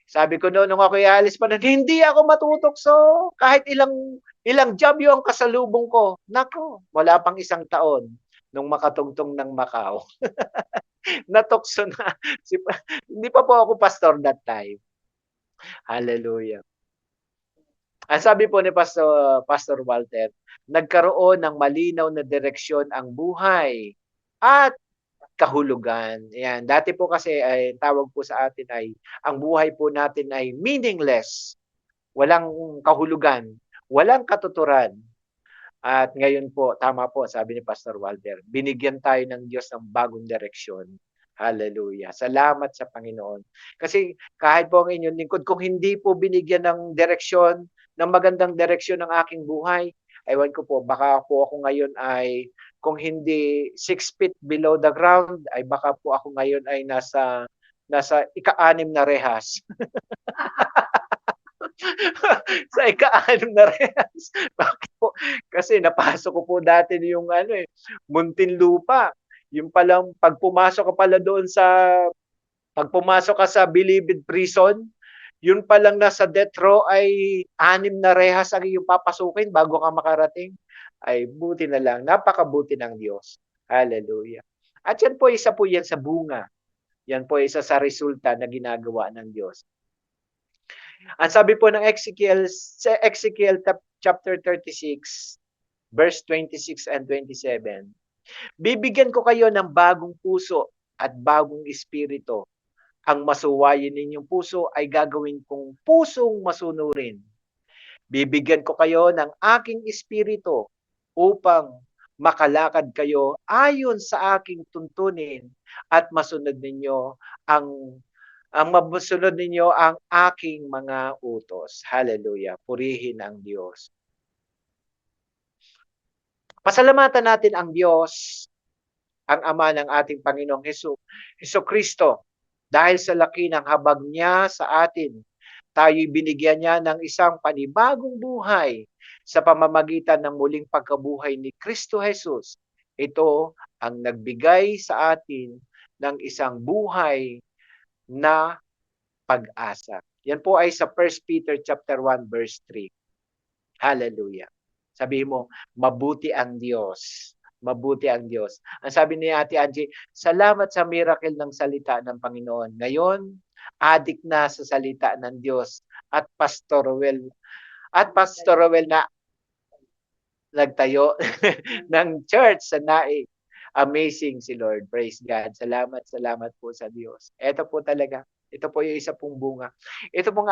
Sabi ko noon, nung ako ialis pa nun, hindi ako matutokso. Kahit ilang job yung kasalubong ko. Naku, wala pang 1 taon nung makatungtong ng Macau. Natokso na. Hindi pa po ako pastor that time. Hallelujah. Ang sabi po ni Pastor Walter, nagkaroon ng malinaw na direksyon ang buhay at kahulugan. Yan. Dati po kasi ay tawag po sa atin ay ang buhay po natin ay meaningless. Walang kahulugan, walang katuturan. At ngayon po, tama po, sabi ni Pastor Walter, binigyan tayo ng Diyos ng bagong direksyon. Hallelujah. Salamat sa Panginoon. Kasi kahit po ang inyong lingkod, kung hindi po binigyan ng direksyon, ng magandang direksyon ng aking buhay, ewan ko po, baka po ako ngayon ay, kung hindi 6 feet below the ground, ay baka po ako ngayon ay nasa ika-6 na rehas. Sa ika-6 na rehas. Bakit po? Kasi napasok ko po dati yung Muntinlupa. Yung palang 'pag pumasok ka pala doon sa 'pag pumasok ka sa Bilibid Prison, yun palang nasa death row ay 6 na rehas ang iyong papasukin bago ka makarating. Ay buti na lang, napakabuti ng Diyos. Hallelujah. At yan po, isa po yan sa bunga. Yan po isa sa resulta na ginagawa ng Diyos. Ang sabi po ng Ezekiel chapter 36, verse 26 and 27, bibigyan ko kayo ng bagong puso at bagong espiritu. Ang masuwayin ninyong puso ay gagawin kong pusong masunurin. Bibigyan ko kayo ng aking espiritu upang makalakad kayo ayon sa aking tuntunin at masunod ninyo masunod ninyo ang aking mga utos. Hallelujah. Purihin ang Diyos. Pasalamatan natin ang Diyos, ang Ama ng ating Panginoong Hesukristo, dahil sa laki ng habag niya sa atin. Tayo'y binigyan niya ng isang panibagong buhay sa pamamagitan ng muling pagkabuhay ni Kristo Jesus. Ito ang nagbigay sa atin ng isang buhay na pag-asa. Yan po ay sa 1 Peter chapter 1 verse 3. Hallelujah. Sabihin mo, mabuti ang Diyos. Mabuti ang Diyos. Ang sabi ni Ate Angie, salamat sa miracle ng salita ng Panginoon. Ngayon, adik na sa salita ng Diyos at Pastor Ruel na nagtayo ng church sa Naik. Amazing si Lord. Praise God. Salamat po sa Diyos. Ito po talaga. Ito po yung isa pong bunga. Ito pong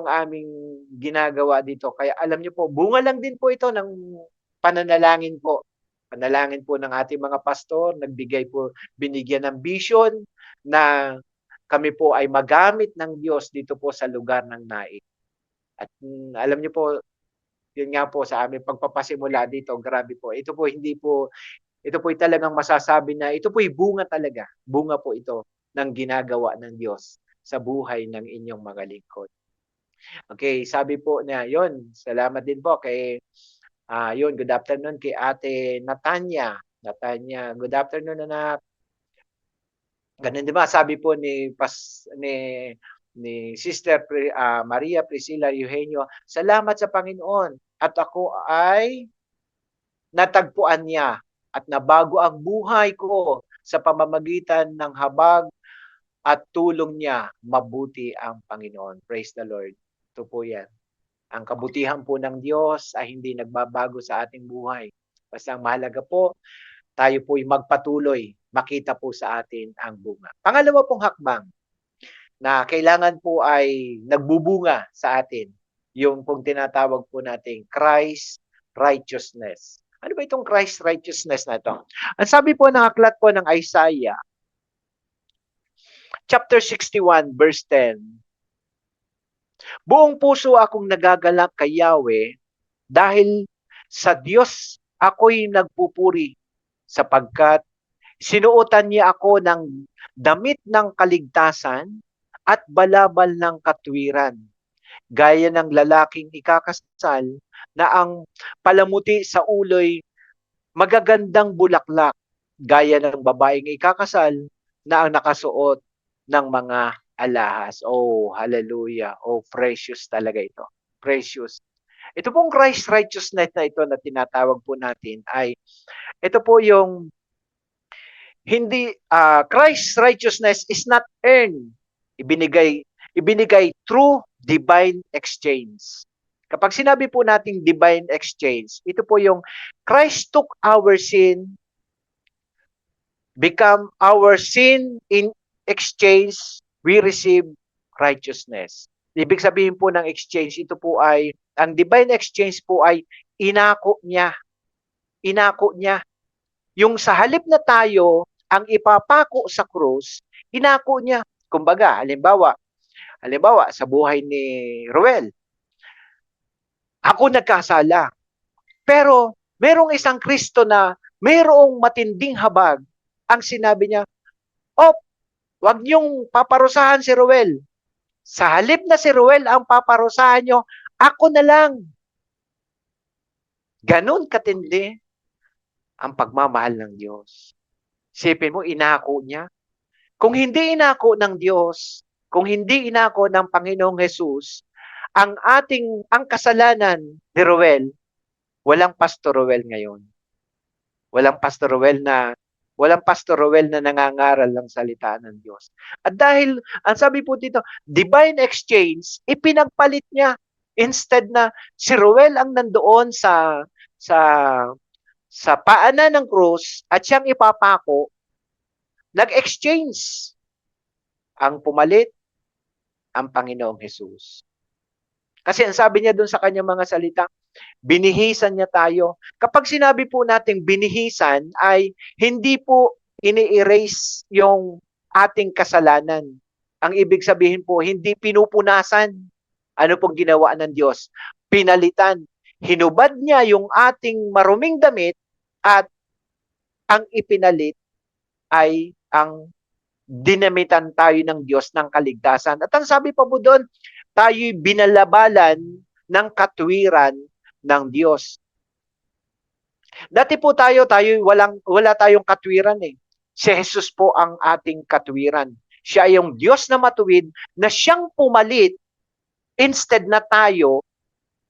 aming ginagawa dito. Kaya alam niyo po, bunga lang din po ito ng pananalangin po. Panalangin po ng ating mga pastor, binigyan ng vision na kami po ay magamit ng Diyos dito po sa lugar ng Naik. At alam niyo po, yun nga po sa aming pagpapasimula dito, grabe po. Ito po talagang masasabi na ito po ay bunga talaga. Bunga po ito ng ginagawa ng Diyos sa buhay ng inyong mga lingkod. Okay, sabi po niya, yon. Salamat din po kay good afternoon kay Ate Natanya. Good afternoon, anak. Ganun din ba, sabi po ni Sister Maria Priscilla Eugenio, salamat sa Panginoon at ako ay natagpuan niya at nabago ang buhay ko sa pamamagitan ng habag at tulong niya. Mabuti ang Panginoon. Praise the Lord. Ito po yan. Ang kabutihan po ng Diyos ay hindi nagbabago sa ating buhay. Basta ang mahalaga po, tayo po'y magpatuloy, makita po sa atin ang bunga. Pangalawa pong hakbang na kailangan po ay nagbubunga sa atin, yung pong tinatawag po nating Christ righteousness. Ano ba itong Christ righteousness na ito? Ang sabi po ng aklat po ng Isaiah, chapter 61, verse 10, buong puso akong nagagalak kay Yahweh dahil sa Diyos ako'y nagpupuri sapagkat sinuotan niya ako ng damit ng kaligtasan at balabal ng katwiran. Gaya ng lalaking ikakasal na ang palamuti sa ulo'y magagandang bulaklak. Gaya ng babaeng ikakasal na ang nakasuot ng mga alahas. Oh, hallelujah. Oh, precious talaga ito. Precious. Ito pong Christ righteousness na ito na tinatawag po natin ay ito po yung Christ righteousness is not earned. Ibinigay through divine exchange. Kapag sinabi po nating divine exchange, ito po yung Christ took our sin, become our sin, in exchange, we receive righteousness. Ibig sabihin po ng exchange, ang divine exchange po ay inako niya. Inako niya. Yung sa halip na tayo ang ipapako sa krus, inako niya. Kumbaga, halimbawa, sa buhay ni Ruel, ako nagkasala. Pero, merong isang Kristo na merong matinding habag. Ang sinabi niya, wag niyong paparusahan si Ruel. Sa halip na si Ruel ang paparusahan nyo, ako na lang. Ganon katindi ang pagmamahal ng Diyos. Sipin mo, inako niya. Kung hindi inako ng Diyos, kung hindi inako ng Panginoong Jesus, ang kasalanan ni Ruel, walang Pastor Ruel ngayon. Walang Pastor Ruel na nangangaral ng salita ng Diyos. At dahil, ang sabi po dito, divine exchange, ipinagpalit niya. Instead na si Ruel ang nandoon sa sa paanan ng krus at siyang ipapako, nag-exchange. Ang pumalit, ang Panginoong Jesus. Kasi ang sabi niya doon sa kanyang mga salita, binihisan niya tayo. Kapag sinabi po nating binihisan, ay hindi po ini-erase yung ating kasalanan. Ang ibig sabihin po, hindi pinupunasan. Ano pong ginawa ng Diyos? Pinalitan. Hinubad niya yung ating maruming damit at ang ipinalit ay ang dinamitan tayo ng Diyos ng kaligtasan. At ang sabi pa po doon, tayo'y binalabalan ng katwiran ng Diyos. Dati po wala tayong katwiran eh. Si Jesus po ang ating katwiran. Siya yung Diyos na matuwid na siyang pumalit instead na tayo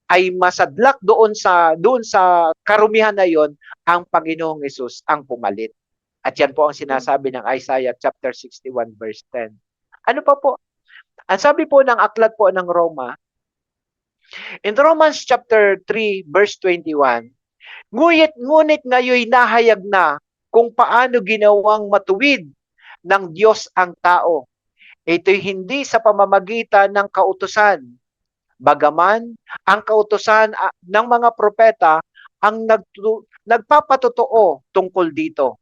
ay masadlak doon sa karumihan na yon, ang Panginoong Hesus ang pumalit. At yan po ang sinasabi ng Isaiah chapter 61 verse 10. Ano pa po? Ang sabi po ng aklat po ng Roma, in Romans chapter 3 verse 21, ngunit ngayon nahayag na kung paano ginawang matuwid ng Diyos ang tao. Ito'y hindi sa pamamagitan ng kautusan. Bagaman, ang kautusan ng mga propeta ang nagpapatotoo tungkol dito.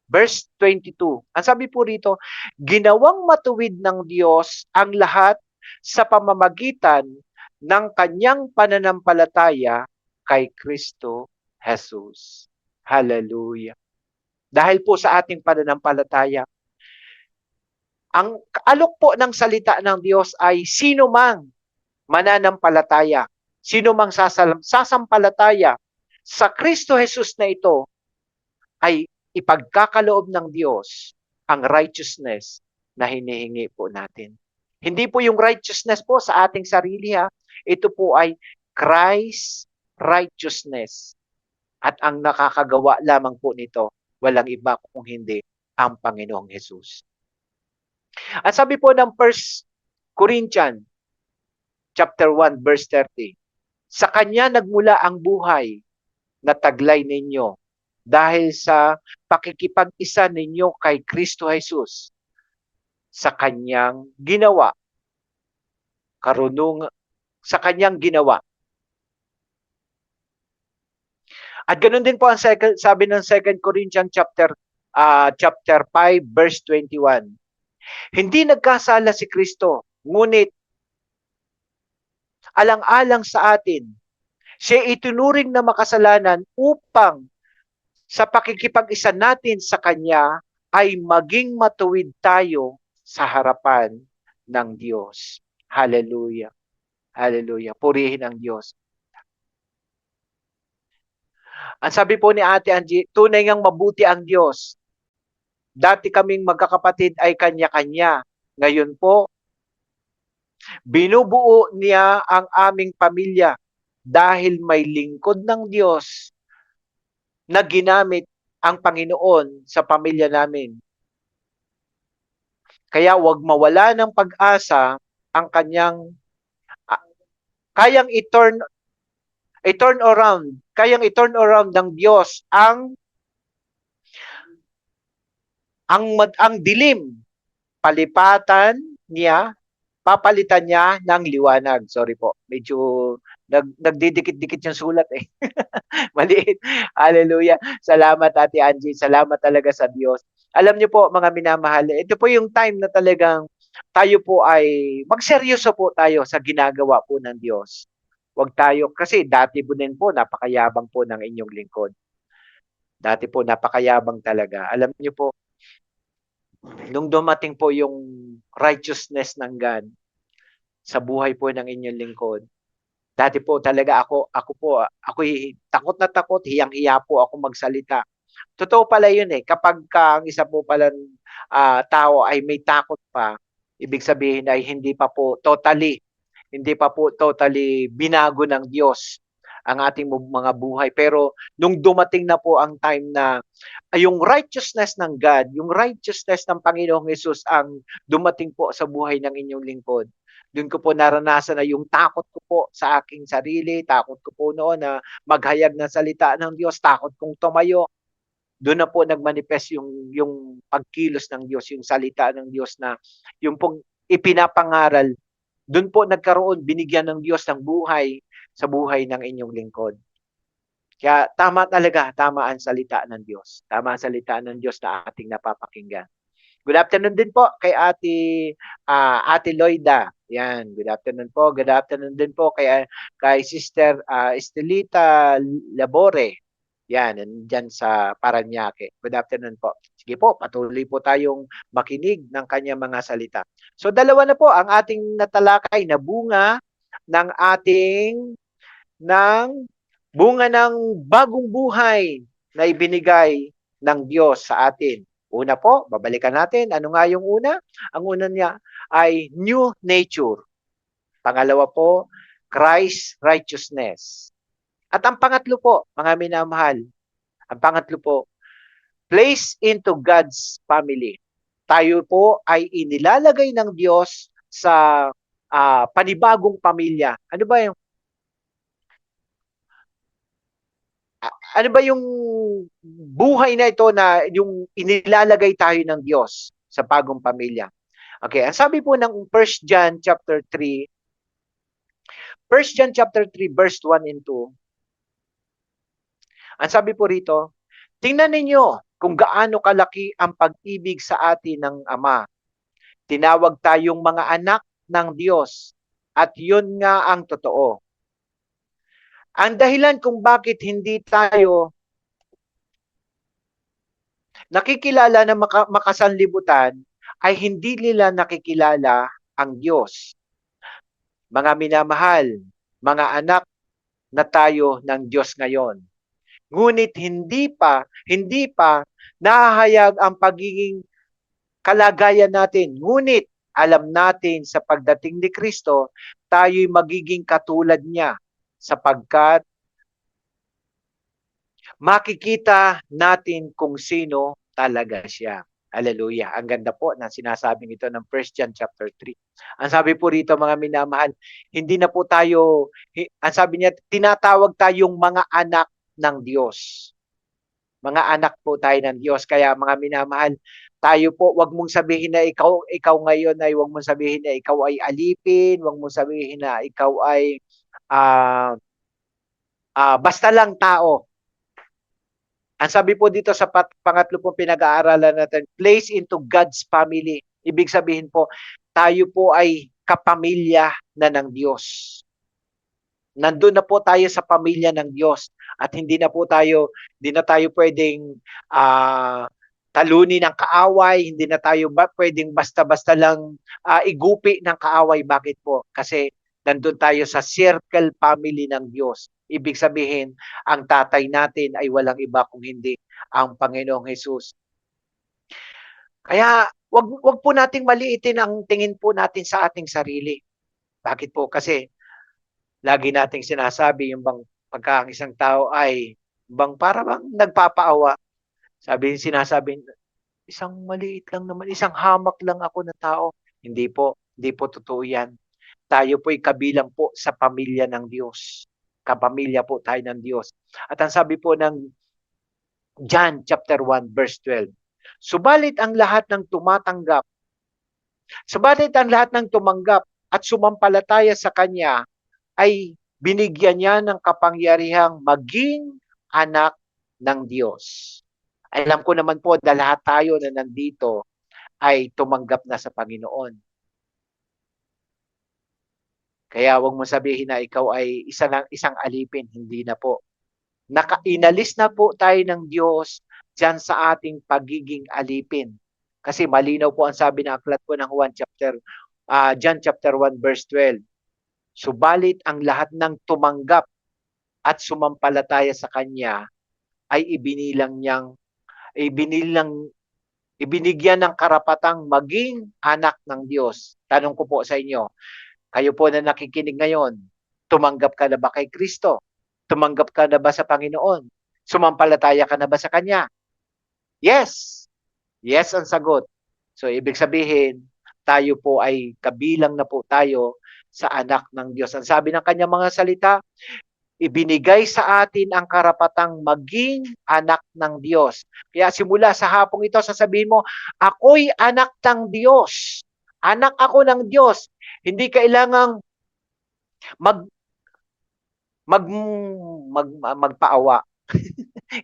Verse 22. Ang sabi po rito, ginawang matuwid ng Diyos ang lahat sa pamamagitan ng kanyang pananampalataya kay Kristo Jesus. Hallelujah. Dahil po sa ating pananampalataya, ang alok po ng salita ng Diyos ay sino mang mananampalataya, sino mang sasampalataya sa Kristo Jesus na ito ay ipagkakaloob ng Diyos ang righteousness na hinihingi po natin. Hindi po yung righteousness po sa ating sarili ha. Ito po ay Christ's righteousness. At ang nakakagawa lamang po nito, walang iba kung hindi ang Panginoong Jesus. At sabi po ng 1 Corinthians chapter 1 verse 30, sa Kanya nagmula ang buhay na taglay ninyo dahil sa pakikipag-isa ninyo kay Kristo Jesus sa Kanyang ginawa. Sa Kanyang ginawa. At ganoon din po ang sabi ng 2 Corinthians chapter 5 verse 21. Hindi nagkasala si Kristo, ngunit alang-alang sa atin, siya itunuring na makasalanan upang sa pakikipag-isa natin sa Kanya ay maging matuwid tayo sa harapan ng Diyos. Hallelujah. Hallelujah. Purihin ang Diyos. Ang sabi po ni Ate Angie, tunay ngang mabuti ang Diyos. Dati kaming magkakapatid ay kanya-kanya. Ngayon po, binubuo niya ang aming pamilya dahil may lingkod ng Diyos na ginamit ang Panginoon sa pamilya namin. Kaya wag mawala ng pag-asa ang kanyang kayang i-turn around ng Diyos ang dilim, papalitan niya ng liwanag. Sorry po, medyo nagdidikit-dikit yung sulat eh. Maliit. Hallelujah. Salamat Ate Angie. Salamat talaga sa Diyos. Alam niyo po mga minamahal, ito po yung time na talagang tayo po ay magseryoso po tayo sa ginagawa po ng Diyos. Huwag tayo, kasi dati po din po, napakayabang po ng inyong lingkod. Dati po, napakayabang talaga. Alam niyo po, nung dumating po yung righteousness ng God sa buhay po ng inyong lingkod. Dati po talaga ako'y takot na takot, hiyang-hiya po ako magsalita. Totoo pala yun eh, kapagka ang isa po palang tao ay may takot pa, ibig sabihin ay hindi pa po totally binago ng Diyos ang ating mga buhay. Pero nung dumating na po ang time na yung righteousness ng God, yung righteousness ng Panginoong Hesus ang dumating po sa buhay ng inyong lingkod. Doon ko po naranasan na yung takot ko po sa aking sarili, takot ko po noon na maghayag ng salita ng Diyos, takot kong tumayo. Doon na po nagmanifest yung pagkilos ng Diyos, yung salita ng Diyos na yung pong ipinapangaral. Doon po nagkaroon, binigyan ng Diyos ng buhay sa buhay ng inyong lingkod. Kaya tama ang salita ng Diyos. Tama ang salita ng Diyos na ating napapakinggan. Good afternoon din po kay Ate Loida. Yan, good afternoon po. Good afternoon din po kay Sister Estelita Labore. Yan, nandiyan sa Parañaque. Good afternoon po. Sige po, patuloy po tayong makinig ng kanyang mga salita. So dalawa na po ang ating natalakay na bunga ng bunga ng bagong buhay na ibinigay ng Diyos sa atin. Una po, babalikan natin. Ano nga yung una? Ang una niya ay new nature. Pangalawa po, Christ righteousness. At ang pangatlo po, mga minamahal, ang pangatlo po, place into God's family. Tayo po ay inilalagay ng Diyos sa panibagong pamilya. Ano ba yung buhay na ito na yung inilalagay tayo ng Diyos sa bagong pamilya? Okay, ang sabi po ng 1 John chapter 3, 1 John chapter 3 verse 1 and 2. Ang sabi po rito, tingnan ninyo kung gaano kalaki ang pag-ibig sa atin ng Ama. Tinawag tayong mga anak ng Diyos at yun nga ang totoo. Ang dahilan kung bakit hindi tayo nakikilala ng makasanlibutan ay hindi nila nakikilala ang Diyos. Mga minamahal, mga anak na tayo ng Diyos ngayon. Ngunit hindi pa nahahayag ang pagiging kalagayan natin. Ngunit alam natin sa pagdating ni Kristo, tayo'y magiging katulad niya sapagkat makikita natin kung sino talaga siya. Hallelujah. Ang ganda po na sinasabing ito ng 1 John chapter 3. Ang sabi po rito mga minamahal, hindi na po tayo, ang sabi niya, tinatawag tayong mga anak ng Diyos. Mga anak po tayo ng Diyos. Kaya mga minamahal, tayo po, wag mong sabihin na ikaw ngayon ay wag mong sabihin na ikaw ay alipin, wag mong sabihin na ikaw ay basta lang tao. Ang sabi po dito sa pangatlo pong pinag-aaralan natin, place into God's family. Ibig sabihin po, tayo po ay kapamilya na ng Diyos. Nandun na po tayo sa pamilya ng Diyos at hindi na tayo pwedeng talunin ng kaaway, hindi na tayo pwedeng basta-basta lang igupi ng kaaway. Bakit po? Kasi nandun tayo sa circle family ng Diyos. Ibig sabihin, ang tatay natin ay walang iba kung hindi ang Panginoong Hesus. Kaya wag po nating maliitin ang tingin po natin sa ating sarili. Bakit po? Kasi lagi nating sinasabi yung pagka ang isang tao ay para bang nagpapaawa. Sinasabi, isang maliit lang naman, isang hamak lang ako na tao. Hindi po totoo yan. Tayo po'y kabilang po sa pamilya ng Diyos. Kapamilya po tayo ng Diyos. At ang sabi po ng John chapter 1 verse 12, subalit ang lahat ng tumanggap at sumampalataya sa Kanya ay binigyan niya ng kapangyarihang maging anak ng Diyos. Alam ko naman po na lahat tayo na nandito ay tumanggap na sa Panginoon. Kaya wag mo sabihin na ikaw ay isang alipin. Hindi na po. Inalis na po tayo ng Diyos diyan sa ating pagiging alipin. Kasi malinaw po ang sabi ng aklat po ng John chapter 1 verse 12. Subalit ang lahat ng tumanggap at sumampalataya sa Kanya ay ibinigyan ng karapatang maging anak ng Diyos. Tanong ko po sa inyo, kayo po na nakikinig ngayon, tumanggap ka na ba kay Kristo? Tumanggap ka na ba sa Panginoon? Sumampalataya ka na ba sa Kanya? Yes. Yes ang sagot. So, ibig sabihin, tayo po ay kabilang na po tayo sa anak ng Diyos. Ang sabi ng kanyang mga salita, ibinigay sa atin ang karapatang maging anak ng Diyos. Kaya simula sa hapong ito, sasabihin mo, ako'y anak ng Diyos. Anak ako ng Diyos. Hindi kailangang mag, mag, magpaawa.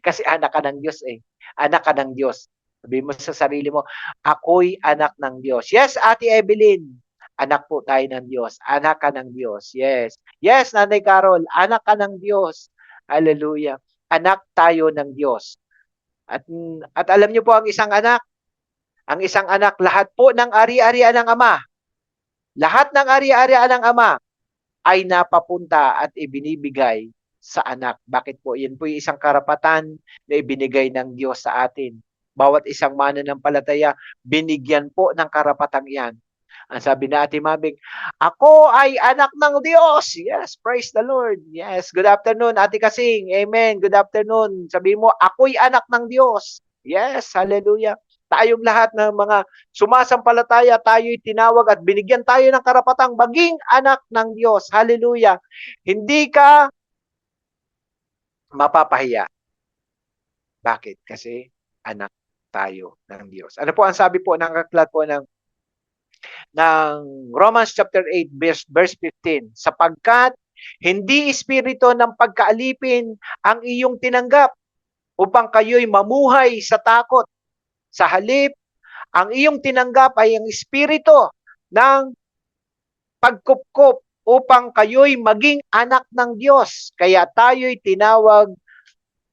Kasi anak ka ng Diyos eh. Anak ka ng Diyos. Sabihin mo sa sarili mo, ako'y anak ng Diyos. Yes, Ate Evelyn, anak po tayo ng Diyos. Anak ka ng Diyos. Yes. Yes, Nanay Carol, anak ka ng Diyos. Hallelujah. Anak tayo ng Diyos. At alam niyo po ang isang anak, lahat po ng ari-arian ng Ama, lahat ng ari-arian ng Ama ay napapunta at ibinibigay sa anak. Bakit po? Yan po yung isang karapatan na ibinigay ng Diyos sa atin. Bawat isang mananampalataya, binigyan po ng karapatang yan. Ang sabi na Ate Mabing, ako ay anak ng Diyos. Yes, praise the Lord. Yes, good afternoon, Ate Kasing. Amen, good afternoon. Sabi mo, ako'y anak ng Diyos. Yes, hallelujah. Tayong lahat ng mga sumasampalataya, tayo'y tinawag at binigyan tayo ng karapatang maging anak ng Diyos. Hallelujah. Hindi ka mapapahiya. Bakit? Kasi anak tayo ng Diyos. Ano po ang sabi po ng aklat po ng Romans chapter 8 verse 15? Sapagkat hindi espiritu ng pagkaalipin ang iyong tinanggap upang kayo'y mamuhay sa takot. Sa halip, ang iyong tinanggap ay ang espiritu ng pagkupkup upang kayo'y maging anak ng Diyos. Kaya tayo'y tinawag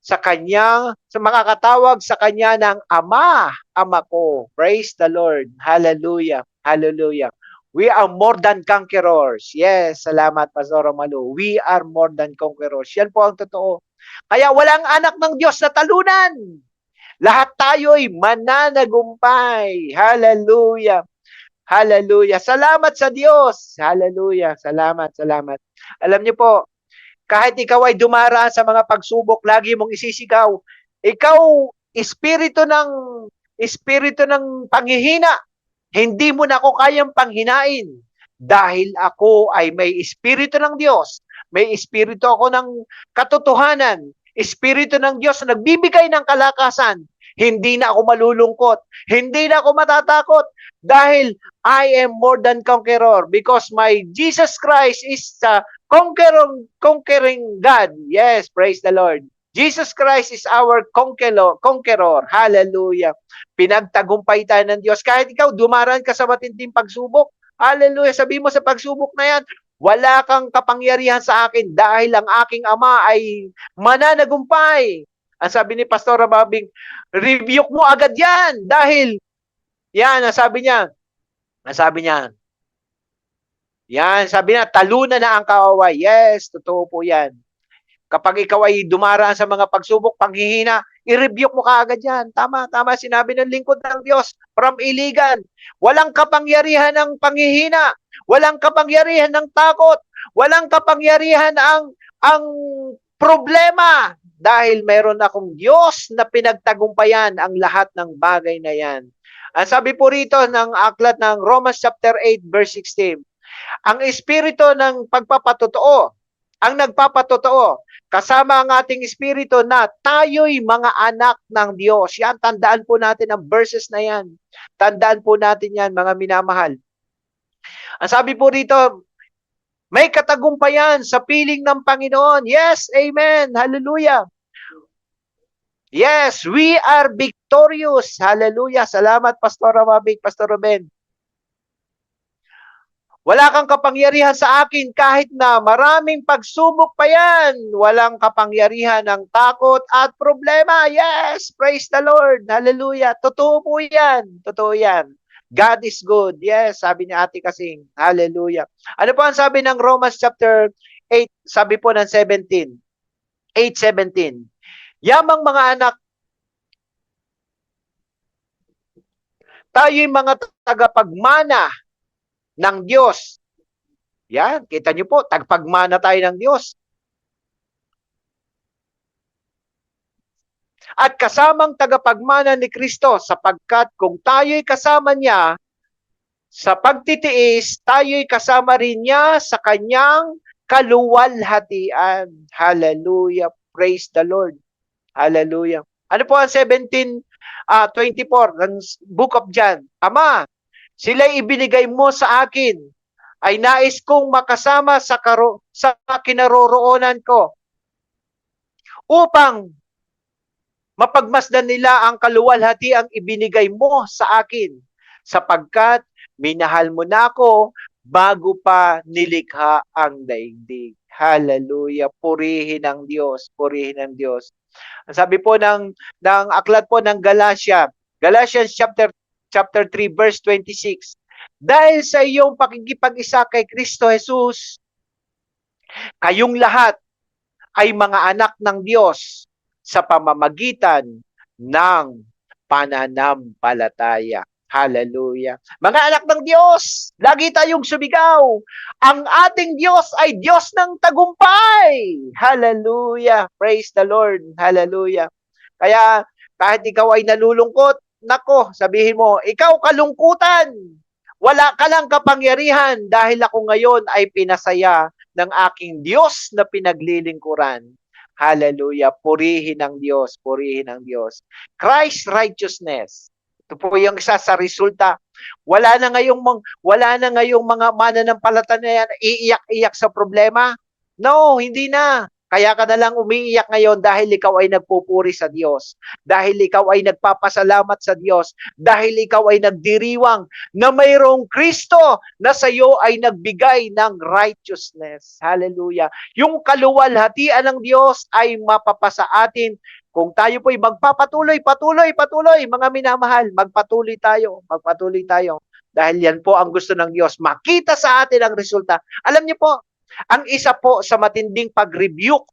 sa Kanya, sa makakatawag sa Kanya ng Ama, Ama ko. Praise the Lord. Hallelujah. Hallelujah. We are more than conquerors. Yes, salamat Pastor Romalo. We are more than conquerors. Yan po ang totoo. Kaya walang anak ng Diyos na talunan. Lahat tayo'y mananagumpay. Hallelujah. Hallelujah. Salamat sa Diyos. Hallelujah. Salamat, salamat. Alam niyo po, kahit ikaw ay dumaraan sa mga pagsubok, lagi mong isisigaw, ikaw, espiritu ng panghihina, hindi mo na ako kayang panghinain dahil ako ay may espiritu ng Diyos. May espiritu ako ng katotohanan. Espiritu ng Diyos na nagbibigay ng kalakasan. Hindi na ako malulungkot. Hindi na ako matatakot dahil I am more than conqueror because my Jesus Christ is the conquering God. Yes, praise the Lord. Jesus Christ is our conqueror. Hallelujah. Pinagtagumpay tayo ng Diyos. Kahit ikaw, dumaraan ka sa matinding pagsubok. Hallelujah. Sabi mo sa pagsubok na yan, wala kang kapangyarihan sa akin dahil ang aking Ama ay mananagumpay. Ang sabi ni Pastor Mabing, rebuke mo agad yan dahil yan, sabi niya, yan, sabi niya, talunan na ang kaaway. Yes, totoo po yan. Kapag ikaw ay dumaraan sa mga pagsubok, panghihina, i-rebuke mo kaagad yan. Tama, sinabi ng lingkod ng Diyos from Iligan. Walang kapangyarihan ng panghihina. Walang kapangyarihan ng takot. Walang kapangyarihan ang problema. Dahil meron akong Diyos na pinagtagumpayan ang lahat ng bagay na yan. Ang sabi po rito ng aklat ng Romans chapter 8 verse 16, ang espiritu ng pagpapatotoo, ang nagpapatotoo, kasama ang ating espiritu na tayo'y mga anak ng Diyos. Yan, tandaan po natin ang verses na yan. Tandaan po natin yan, mga minamahal. Ang sabi po rito, may katagumpayan sa piling ng Panginoon. Yes, amen. Hallelujah. Yes, we are victorious. Hallelujah. Salamat, Pastor Ramabig, Pastor Ruben. Wala kang kapangyarihan sa akin kahit na maraming pagsubok pa yan. Walang kapangyarihan ng takot at problema. Yes! Praise the Lord! Hallelujah! Totoo po yan. Totoo yan. God is good. Yes, sabi ni Ate Kasing. Hallelujah. Ano po ang sabi ng Romans chapter 8? Sabi po ng 17. 8:17. Yamang mga anak, tayo'y mga tagapagmana ng Diyos. Yan, kita niyo po, tagapagmana tayo ng Diyos. At kasamang tagapagmana ni Kristo, sapagkat kung tayo'y kasama niya sa pagtitiis, tayo'y kasama rin niya sa kanyang kaluwalhatian. Hallelujah. Praise the Lord. Hallelujah. Ano po ang 17:24 ng Book of John? Ama, sila'y ibinigay mo sa akin, ay nais kong makasama sa kinaroroonan ko upang mapagmasdan nila ang kaluwalhatiang ibinigay mo sa akin, sapagkat minahal mo na ako bago pa nilikha ang daigdig. Hallelujah. Purihin ang Diyos. Purihin ang Diyos. Ang sabi po ng aklat po ng Galatians chapter 3 verse 26. Dahil sa iyong pakikipag-isa kay Kristo Jesus, kayong lahat ay mga anak ng Diyos sa pamamagitan ng pananampalataya. Hallelujah. Mga anak ng Diyos, lagi tayong sumigaw. Ang ating Diyos ay Diyos ng tagumpay. Hallelujah. Praise the Lord. Hallelujah. Kaya kahit ikaw ay nalulungkot, nako, sabihin mo, ikaw kalungkutan. Wala ka lang kapangyarihan dahil ako ngayon ay pinasaya ng aking Diyos na pinaglilingkuran. Hallelujah. Purihin ang Diyos. Purihin ang Diyos. Christ's righteousness. Ito po yung isa sa resulta. Wala na ngayong mga mananampalataya na iiyak-iyak sa problema. No, hindi na. Kaya ka na lang umiiyak ngayon dahil ikaw ay nagpupuri sa Diyos. Dahil ikaw ay nagpapasalamat sa Diyos. Dahil ikaw ay nagdiriwang na mayroong Kristo na sa iyo ay nagbigay ng righteousness. Hallelujah. Yung kaluwalhatian ng Diyos ay mapapasa atin kung tayo po'y magpapatuloy, patuloy, mga minamahal, magpatuloy tayo. Dahil yan po ang gusto ng Diyos, makita sa atin ang resulta. Alam niyo po, ang isa po sa matinding pag-rebuke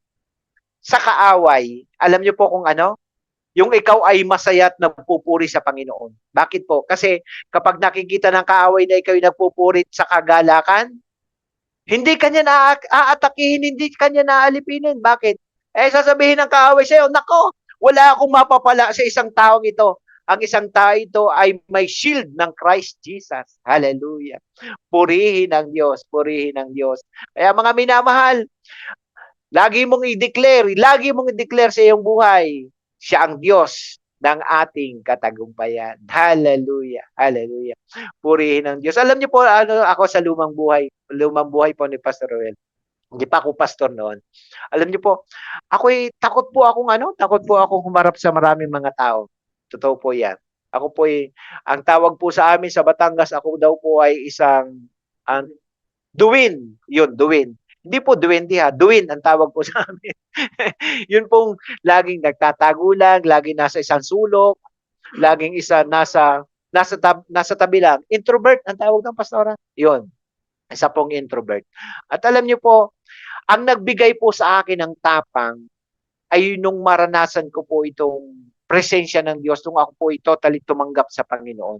sa kaaway, alam niyo po kung ano? Yung ikaw ay masaya at nagpupuri sa Panginoon. Bakit po? Kasi kapag nakikita ng kaaway na ikaw ay nagpupuri sa kagalakan, hindi kanya aatakihin, hindi kanya naalipinin. Bakit? Sasabihin ng kaaway sa'yo, nako, wala akong mapapala sa isang taong ito. Ang isang tao ito ay may shield ng Christ Jesus. Hallelujah. Purihin ang Diyos, purihin ang Diyos. Kaya mga minamahal, lagi mong i-declare sa iyong buhay, siya ang Diyos ng ating katagumpayan. Hallelujah. Hallelujah. Purihin ang Diyos. Alam niyo po, ako sa lumang buhay po ni Pastor Roel. Hindi pa ako pastor noon. Alam niyo po, takot po akong humarap sa maraming mga tao. Totoo po 'yan. Ako po ang tawag po sa amin sa Batangas, ako daw po ay isang duwin. 'Yun, duwin. Hindi po duwende ha, duwin ang tawag po sa amin. 'Yun pong laging nagtatago lang, laging nasa isang sulok, laging nasa tabi lang. Introvert ang tawag ng pastora. 'Yun. Isa pong introvert. At alam niyo po, ang nagbigay po sa akin ng tapang ay nung maranasan ko po itong presensya ng Diyos, nung ako po totally tumanggap sa Panginoon.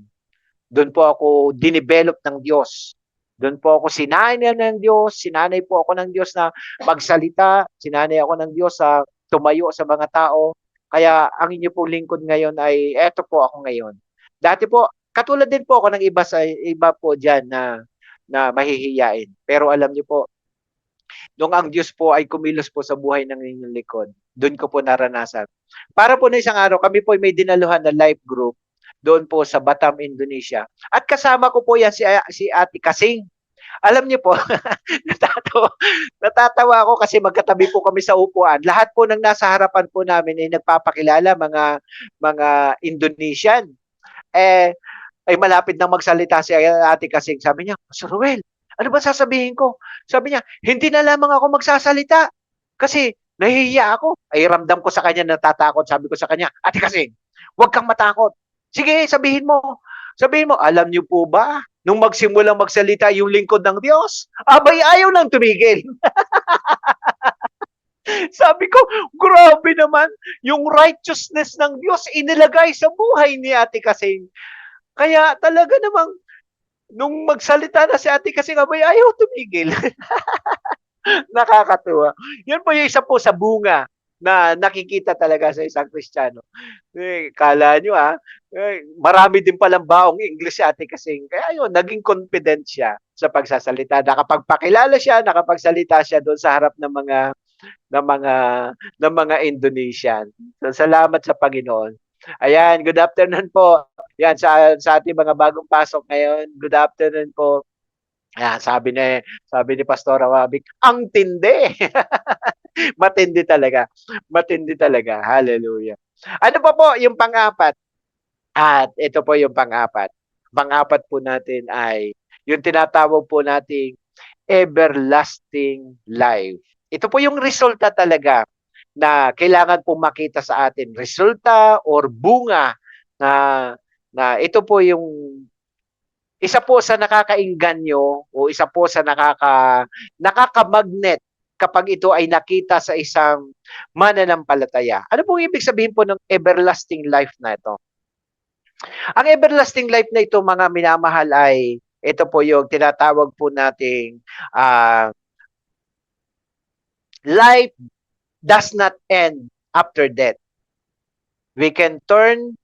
Doon po ako dinevelop ng Diyos. Doon po ako sinanay po ako ng Diyos na magsalita, sinanay ako ng Diyos sa tumayo sa mga tao. Kaya ang inyo pong lingkod ngayon ay eto po ako ngayon. Dati po, katulad din po ako ng iba po dyan na mahihiyain. Pero alam niyo po, nung ang Diyos po ay kumilos po sa buhay ng inyong likod, doon ko po naranasan. Para po na isang araw, kami po ay may dinaluhan na life group doon po sa Batam, Indonesia. At kasama ko po yan si Ate Kasing. Alam niyo po, natatawa ako kasi magkatabi po kami sa upuan. Lahat po ng nasa harapan po namin ay nagpapakilala, mga Indonesian. Ay malapit nang magsalita si Ate Kasing. Sabi niya, Sir Ruel, Ano ba sasabihin ko? Sabi niya, hindi na lamang ako magsasalita kasi nahihiya ako. Ay ramdam ko sa kanya natatakot. Sabi ko sa kanya, Ate Kasing, huwag kang matakot. Sige, sabihin mo. Sabihin mo, alam niyo po ba, nung magsimulang magsalita yung lingkod ng Diyos, abay ayaw nang tumigil. Sabi ko, grabe naman, yung righteousness ng Diyos inilagay sa buhay ni Ate Kasing. Kaya talaga namang, nung magsalita na si Ate Kasing, abay ayaw tumigil. Nakakatuwa. Yun po yung isa po sa bunga na nakikita talaga sa isang Kristiyano. Kala nyo marami din palang baong English si Ate Kasing. Kaya yun, naging confident siya sa pagsasalita. Nakapagpakilala siya, nakapagsalita siya doon sa harap ng mga ng mga Indonesian. So, salamat sa Panginoon. Ayan, good afternoon po. Yan sa ating mga bagong pasok ngayon. Good afternoon po. Ayan, sabi ni Pastora Wabik, ang tindi. Matindi talaga. Matindi talaga. Hallelujah. Ano pa po yung pang-apat? At ito po yung pang-apat. Pang-apat po natin ay yung tinatawag po nating everlasting life. Ito po yung resulta talaga na kailangan pong makita sa atin. Resulta or bunga na ito po yung isa po sa nakakaingganyo o isa po sa nakakamagnet kapag ito ay nakita sa isang mananampalataya. Ano pong ibig sabihin po ng everlasting life na ito? Ang everlasting life na ito, mga minamahal, ay ito po yung tinatawag po nating life does not end after death. We can turn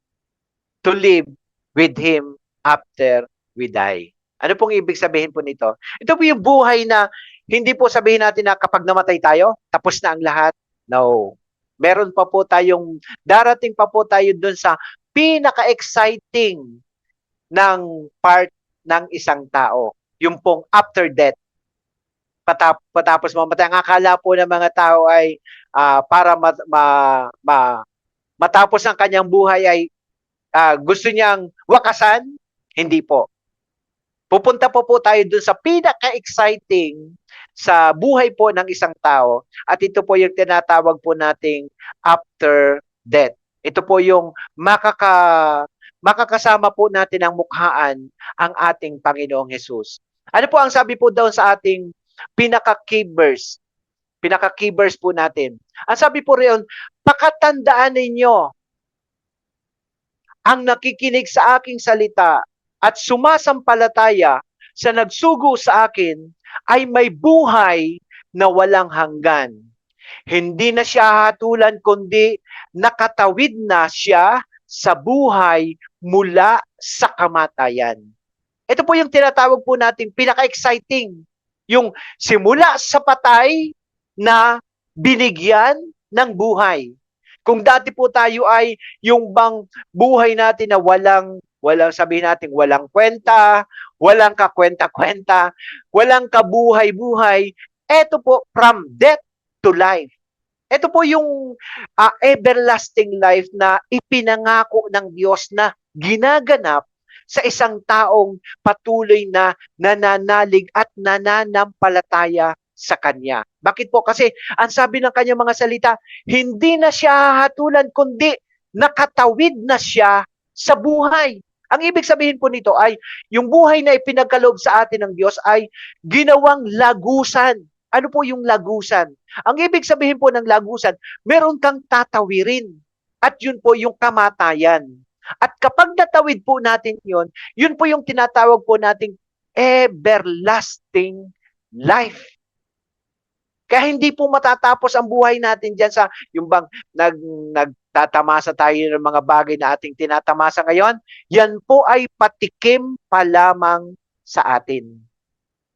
to live with Him after we die. Ano pong ibig sabihin po nito? Ito po yung buhay na hindi po sabihin natin na kapag namatay tayo, tapos na ang lahat. No. Meron pa po tayong, darating pa po tayo dun sa pinaka-exciting ng part ng isang tao. Yung pong after death. Patapos mamatay. Ang akala po ng mga tao ay para matapos ang kanyang buhay ay gusto niyang wakasan. Hindi po. Pupunta po tayo dun sa pinaka-exciting sa buhay po ng isang tao at ito po yung tinatawag po nating after death. Ito po yung makakasama po natin ang mukhaan ang ating Panginoong Hesus. Ano po ang sabi po daw sa ating pinaka-key verse? Pinaka-key verse po natin. Ang sabi po riyon, pakatandaan ninyo ang nakikinig sa aking salita at sumasampalataya sa nagsugo sa akin ay may buhay na walang hanggan. Hindi na siya hatulan kundi nakatawid na siya sa buhay mula sa kamatayan. Ito po yung tinatawag po nating pinaka-exciting. Yung simula sa patay na binigyan ng buhay. Kung dati po tayo ay yung bang buhay natin na walang sabihin natin, walang kwenta, walang kakwenta-kwenta, walang kabuhay-buhay, eto po, from death to life. Ito po yung everlasting life na ipinangako ng Diyos na ginaganap sa isang taong patuloy na nananalig at nananampalataya sa Kanya. Bakit po? Kasi ang sabi ng Kanyang mga salita, hindi na siya hahatulan kundi nakatawid na siya sa buhay. Ang ibig sabihin po nito ay yung buhay na ipinagkaloob sa atin ng Diyos ay ginawang lagusan. Ano po yung lagusan? Ang ibig sabihin po ng lagusan, meron kang tatawirin. At yun po yung kamatayan. At kapag natawid po natin yun po yung tinatawag po nating everlasting life. Kaya hindi po matatapos ang buhay natin diyan sa yung bang nagtatamasa tayo ng mga bagay na ating tinatamasa ngayon, yan po ay patikim pa lamang sa atin.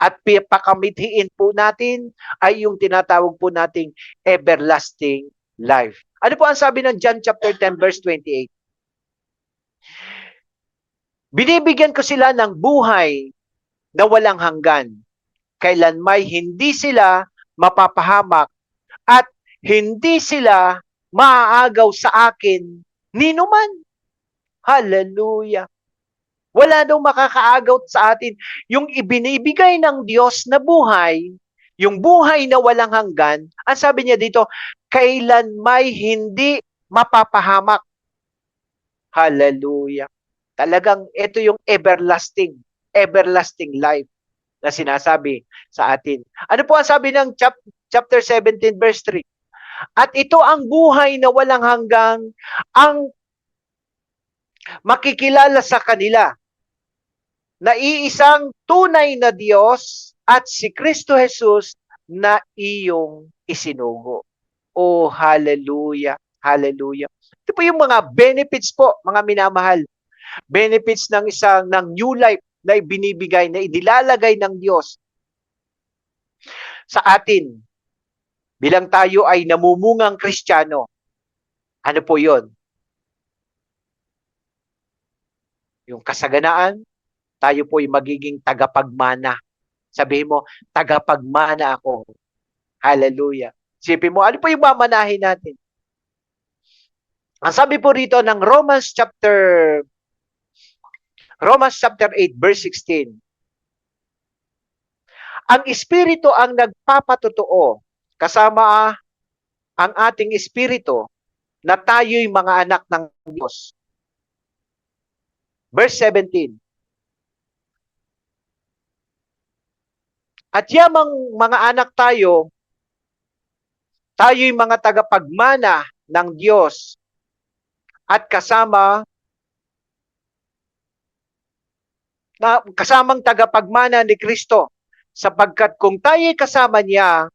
At pakamithiin po natin ay yung tinatawag po nating everlasting life. Ano po ang sabi ng John chapter 10 verse 28? Binibigyan ko sila ng buhay na walang hanggan. Kailanmay hindi sila mapapahamak at hindi sila maaagaw sa akin ninuman. Hallelujah. Wala daw makakaagaw sa atin. Yung ibinibigay ng Diyos na buhay, yung buhay na walang hanggan, ang sabi niya dito, kailan may hindi mapapahamak. Hallelujah. Talagang ito yung everlasting life na sinasabi sa atin. Ano po ang sabi ng chapter 17 verse 3? At ito ang buhay na walang hanggang, ang makikilala sa kanila na iisang tunay na Diyos at si Kristo Jesus na iyong isinugo. Oh, hallelujah. Hallelujah. Ito po yung mga benefits po, mga minamahal. Benefits ng new life na ibinibigay, na inilalagay ng Diyos sa atin bilang tayo ay namumungang Kristiyano. Ano po yon? Yung kasaganaan, tayo po ay magiging tagapagmana. Sabihin mo, tagapagmana ako. Hallelujah. Sipin mo, ano po yung mamanahin natin? Ang sabi po rito ng Romans chapter 8 verse 16. Ang Espiritu ang nagpapatotoo kasama ang ating Espiritu na tayo'y mga anak ng Diyos. Verse 17. At yamang mga anak tayo'y mga tagapagmana ng Diyos at kasamang tagapagmana ni Kristo, sapagkat kung tayo'y kasama niya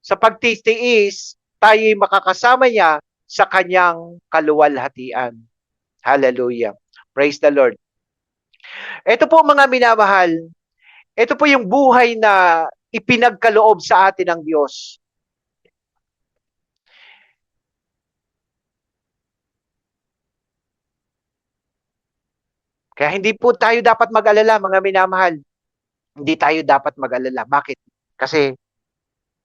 sa pagtitiis, tayo'y makakasama niya sa kanyang kaluwalhatian. Hallelujah. Praise the Lord. Ito po mga minamahal, ito po yung buhay na ipinagkaloob sa atin ng Diyos. Kaya hindi po tayo dapat mag-alala, mga minamahal. Hindi tayo dapat mag-alala. Bakit? Kasi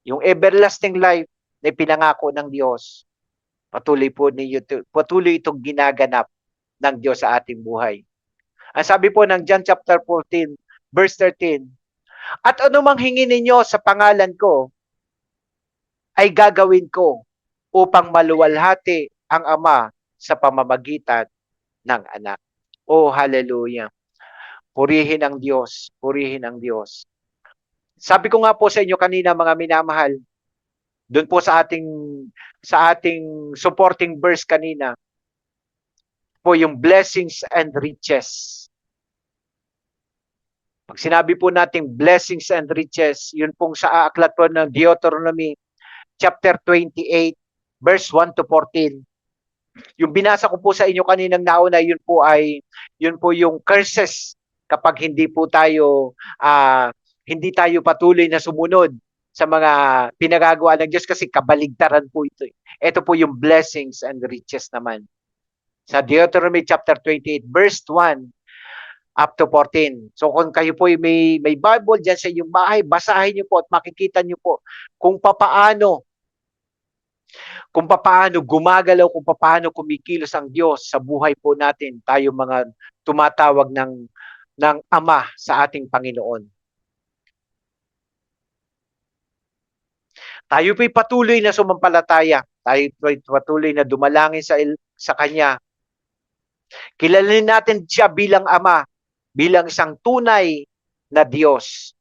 yung everlasting life na pinangako ng Diyos, patuloy itong ginaganap ng Diyos sa ating buhay. Ang sabi po ng John chapter 14, verse 13, at anumang hingi ninyo sa pangalan ko, ay gagawin ko upang maluwalhati ang Ama sa pamamagitan ng anak. Oh, hallelujah. Purihin ang Diyos. Purihin ang Diyos. Sabi ko nga po sa inyo kanina, mga minamahal, doon po sa ating supporting verse kanina, po yung blessings and riches. Pag sinabi po natin blessings and riches, yun pong sa aklat po ng Deuteronomy chapter 28, verse 1 to 14. Yung binasa ko po sa inyo kaninang nauna, yun po yung curses kapag hindi tayo patuloy na sumunod sa mga pinagagawa ng Diyos, kasi kabaligtaran po ito. Ito po yung blessings and riches naman. Sa Deuteronomy chapter 28, verse 1 up to 14. So kung kayo po may Bible dyan sa inyong bahay, basahin niyo po at makikita niyo po kung papaano gumagalaw, kung paano kumikilos ang Diyos sa buhay po natin, tayo mga tumatawag ng Ama sa ating Panginoon. Tayo po'y patuloy na sumampalataya. Tayo po'y patuloy na dumalangin sa Kanya. Kilalanin natin siya bilang Ama, bilang isang tunay na Diyos.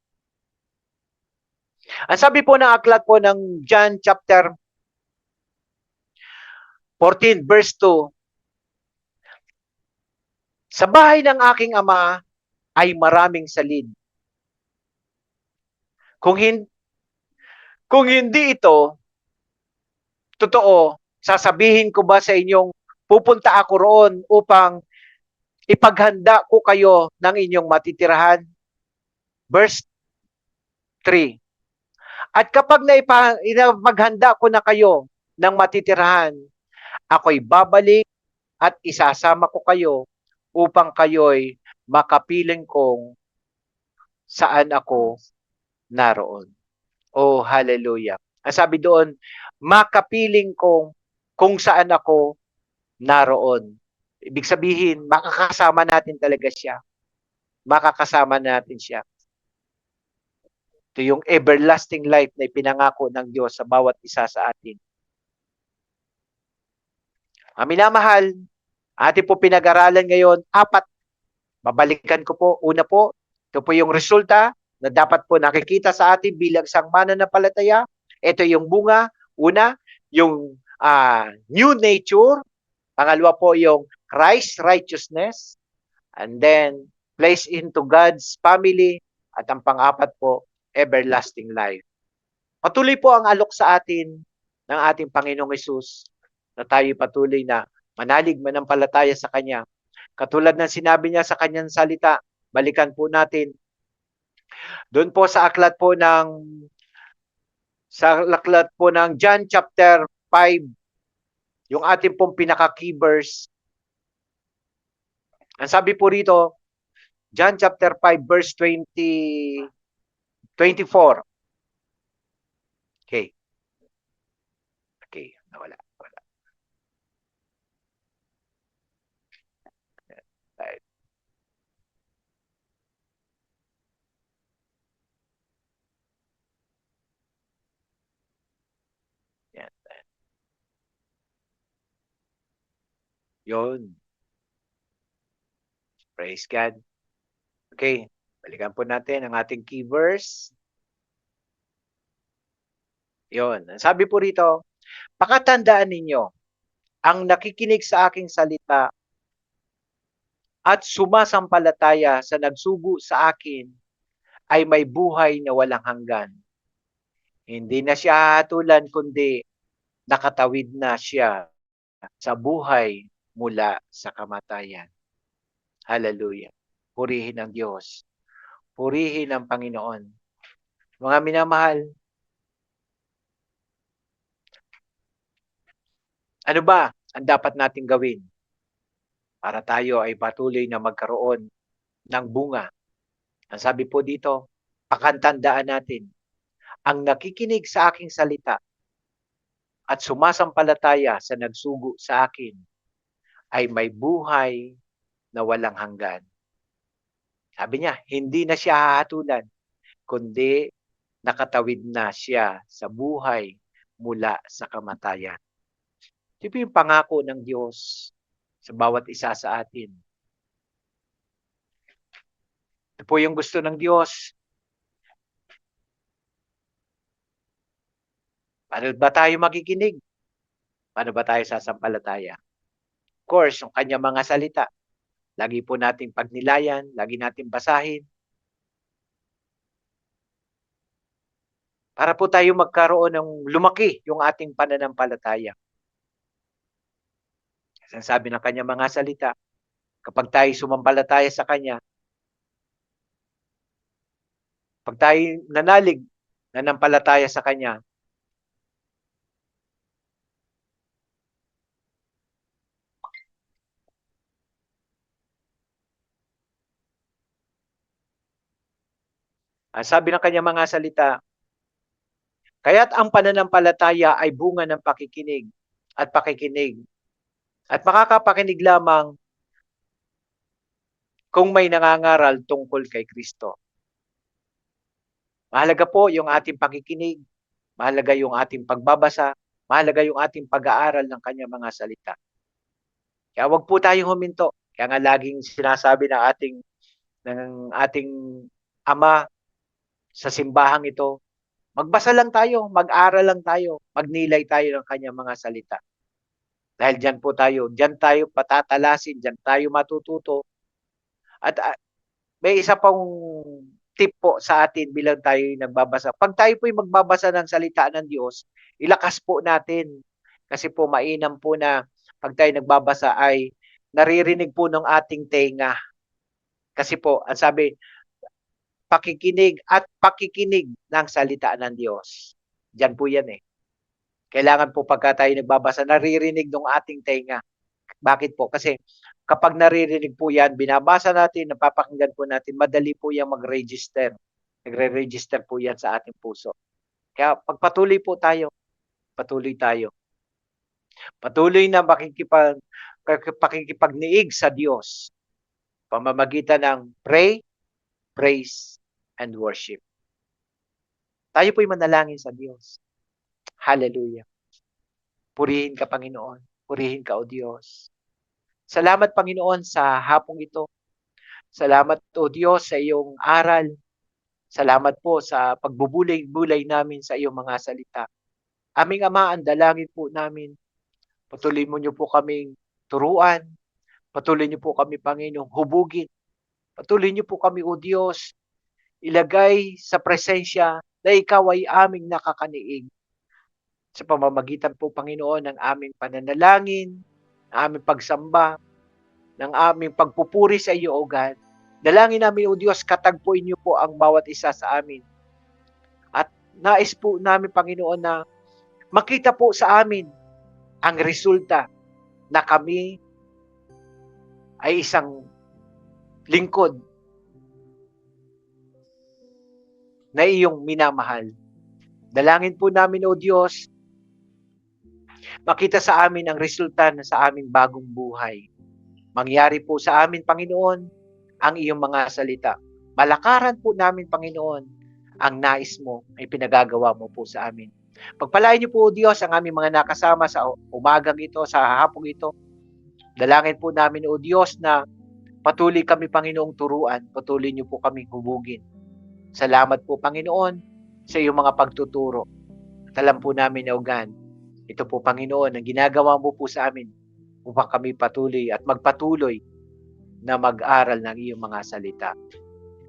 Ang sabi po ng aklat po ng John chapter 14 verse 2, sa bahay ng aking Ama ay maraming salid. Kung hindi ito totoo, sasabihin ko ba sa inyong pupunta ako roon upang ipaghanda ko kayo ng inyong matitirahan? Verse 3. At kapag maghanda ko na kayo ng matitirahan, ako'y babalik at isasama ko kayo upang kayo'y makapiling kong saan ako naroon. Oh, hallelujah. Ang sabi doon, makapiling kong kung saan ako naroon. Ibig sabihin, makakasama natin talaga siya. makakasama natin siya. Ito yung everlasting life na ipinangako ng Diyos sa bawat isa sa atin. Ang minamahal, atin po pinag-aralan ngayon, 4. Babalikan ko po. Una po, ito po yung resulta na dapat po nakikita sa atin bilang isang mananampalataya. Ito yung bunga. Una, yung new nature. Pangalawa po yung Christ righteousness. And then, place into God's family. At ang pang-apat po, everlasting life. Patuloy po ang alok sa atin ng ating Panginoong Hesus na tayo patuloy na manalig manampalataya sa Kanya. Katulad ng sinabi niya sa Kanyang salita, balikan po natin. Doon po sa aklat po ng John chapter 5, yung ating pong pinaka-key verse. Ang sabi po rito, John chapter 5 verse 24. Okay. Okay, nawala. Yan. Yun. Praise God. Okay, balikan po natin ang ating key verse. Yun. Sabi po rito, pakatandaan ninyo, ang nakikinig sa aking salita at sumasampalataya sa nagsugo sa akin ay may buhay na walang hanggan. Hindi na siya hatulan kundi nakatawid na siya sa buhay mula sa kamatayan. Hallelujah. Purihin ang Diyos. Purihin ang Panginoon. Mga minamahal, ano ba ang dapat nating gawin para tayo ay patuloy na magkaroon ng bunga? Ang sabi po dito, pakatandaan natin, ang nakikinig sa aking salita at sumasampalataya sa nagsugo sa akin ay may buhay na walang hanggan. Sabi niya, hindi na siya hahatulan, kundi nakatawid na siya sa buhay mula sa kamatayan. Ito po yung pangako ng Diyos sa bawat isa sa atin. Ito po yung gusto ng Diyos. Paano ba tayo makikinig? Paano ba tayo sasampalataya? Of course, yung kanyang mga salita. Lagi po nating pagnilayan, lagi nating basahin. Para po tayo magkaroon ng lumaki yung ating pananampalataya. Kasi sabi ng kanyang mga salita, kapag tayo sumampalataya sa Kanya, pag tayo nanalig, nanampalataya sa Kanya, sabi ng kanyang mga salita, kaya't ang pananampalataya ay bunga ng pakikinig at pakikinig. At makakapakinig lamang kung may nangangaral tungkol kay Kristo. Mahalaga po yung ating pakikinig, mahalaga yung ating pagbabasa, mahalaga yung ating pag-aaral ng kanyang mga salita. Kaya wag po tayong huminto. Kaya nga laging sinasabi ng ating ama sa simbahang ito, magbasa lang tayo, mag-aral lang tayo, magnilay tayo ng kanyang mga salita. Dahil diyan tayo patatalasin, diyan tayo matututo. At may isa pang tip po sa atin bilang tayo nagbabasa. Pag tayo po'y magbabasa ng salita ng Diyos, ilakas po natin. Kasi po mainam po na pag tayo nagbabasa ay naririnig po ng ating tenga. Kasi po, ang sabi, pakikinig at pakikinig ng salita ng Diyos. Diyan po yan eh. Kailangan po pagka tayo nagbabasa, naririnig ng ating tenga. Bakit po? Kasi kapag naririnig po yan, binabasa natin, napapakinggan po natin, madali po yan mag-register. Nagre-register po yan sa ating puso. Kaya pagpatuloy po tayo, patuloy tayo. Patuloy na pakikipagniig sa Diyos. Pamamagitan ng pray, praise, and worship. Tayo po'y manalangin sa Diyos. Hallelujah. Purihin ka, Panginoon. Purihin ka, O Diyos. Salamat, Panginoon, sa hapong ito. Salamat, O Diyos, sa iyong aral. Salamat po sa pagbubulay-bulay namin sa iyong mga salita. Aming Ama, ang dalangin po namin, patuloy mo niyo po kaming turuan. Patuloy niyo po kami, Panginoon, hubugin. Patuloy niyo po kami, O Diyos, ilagay sa presensya na ikaw ay aming nakakaniig. Sa pamamagitan po, Panginoon, ng aming pananalangin, ng aming pagsamba, ng aming pagpupuri sa iyo, O God. Dalangin namin, O Diyos, katagpuin niyo po ang bawat isa sa amin. At nais po namin, Panginoon, na makita po sa amin ang resulta na kami ay isang lingkod na iyong minamahal. Dalangin po namin, O Diyos, makita sa amin ang resulta na sa aming bagong buhay. Mangyari po sa amin, Panginoon, ang iyong mga salita. Malakaran po namin, Panginoon, ang nais mo ay pinagagawa mo po sa amin. Pagpalain niyo po, O Diyos, ang aming mga nakasama sa umagang ito, sa hapong ito. Dalangin po namin, O Diyos, na patuloy kami, Panginoong, turuan. Patuloy niyo po kami hubugin. Salamat po, Panginoon, sa iyong mga pagtuturo. At alam po namin, O God, ito po, Panginoon, ang ginagawa mo po sa amin upang kami patuloy at magpatuloy na mag-aral ng iyong mga salita.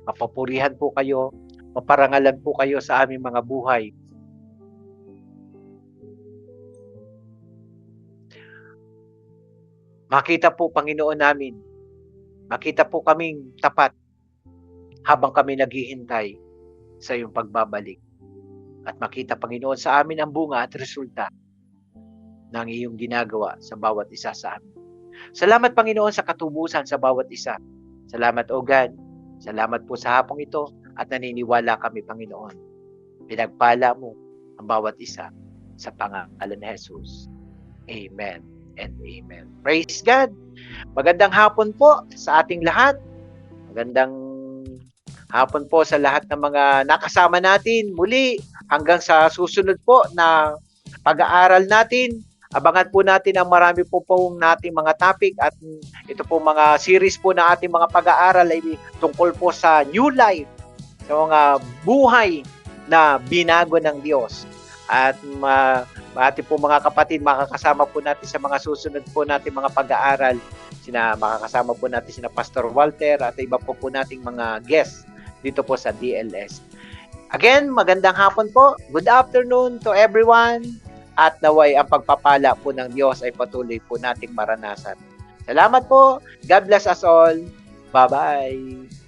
Mapapurihan po kayo, maparangalan po kayo sa aming mga buhay. Makita po, Panginoon namin, makita po kaming tapat habang kami naghihintay sa iyong pagbabalik. At makita, Panginoon, sa amin ang bunga at resulta ng iyong ginagawa sa bawat isa sa amin. Salamat, Panginoon, sa katubusan sa bawat isa. Salamat, O God. Salamat po sa hapong ito at naniniwala kami, Panginoon. Pinagpala mo ang bawat isa sa pangalan ni Jesus. Amen and amen. Praise God. Magandang hapon po sa ating lahat. Magandang hapon po sa lahat ng mga nakasama natin. Muli, hanggang sa susunod po na pag-aaral natin. Abangan po natin ang marami po pong nating mga topic at ito po mga series po na ating mga pag-aaral ay tungkol po sa new life, sa mga buhay na binago ng Diyos. At ating po mga kapatid, makakasama po natin sa mga susunod po nating mga pag-aaral. Makakasama po natin sina Pastor Walter at iba po nating mga guests dito po sa DLS. Again, magandang hapon po. Good afternoon to everyone. At naway ang pagpapala po ng Diyos ay patuloy po nating maranasan. Salamat po. God bless us all. Bye-bye.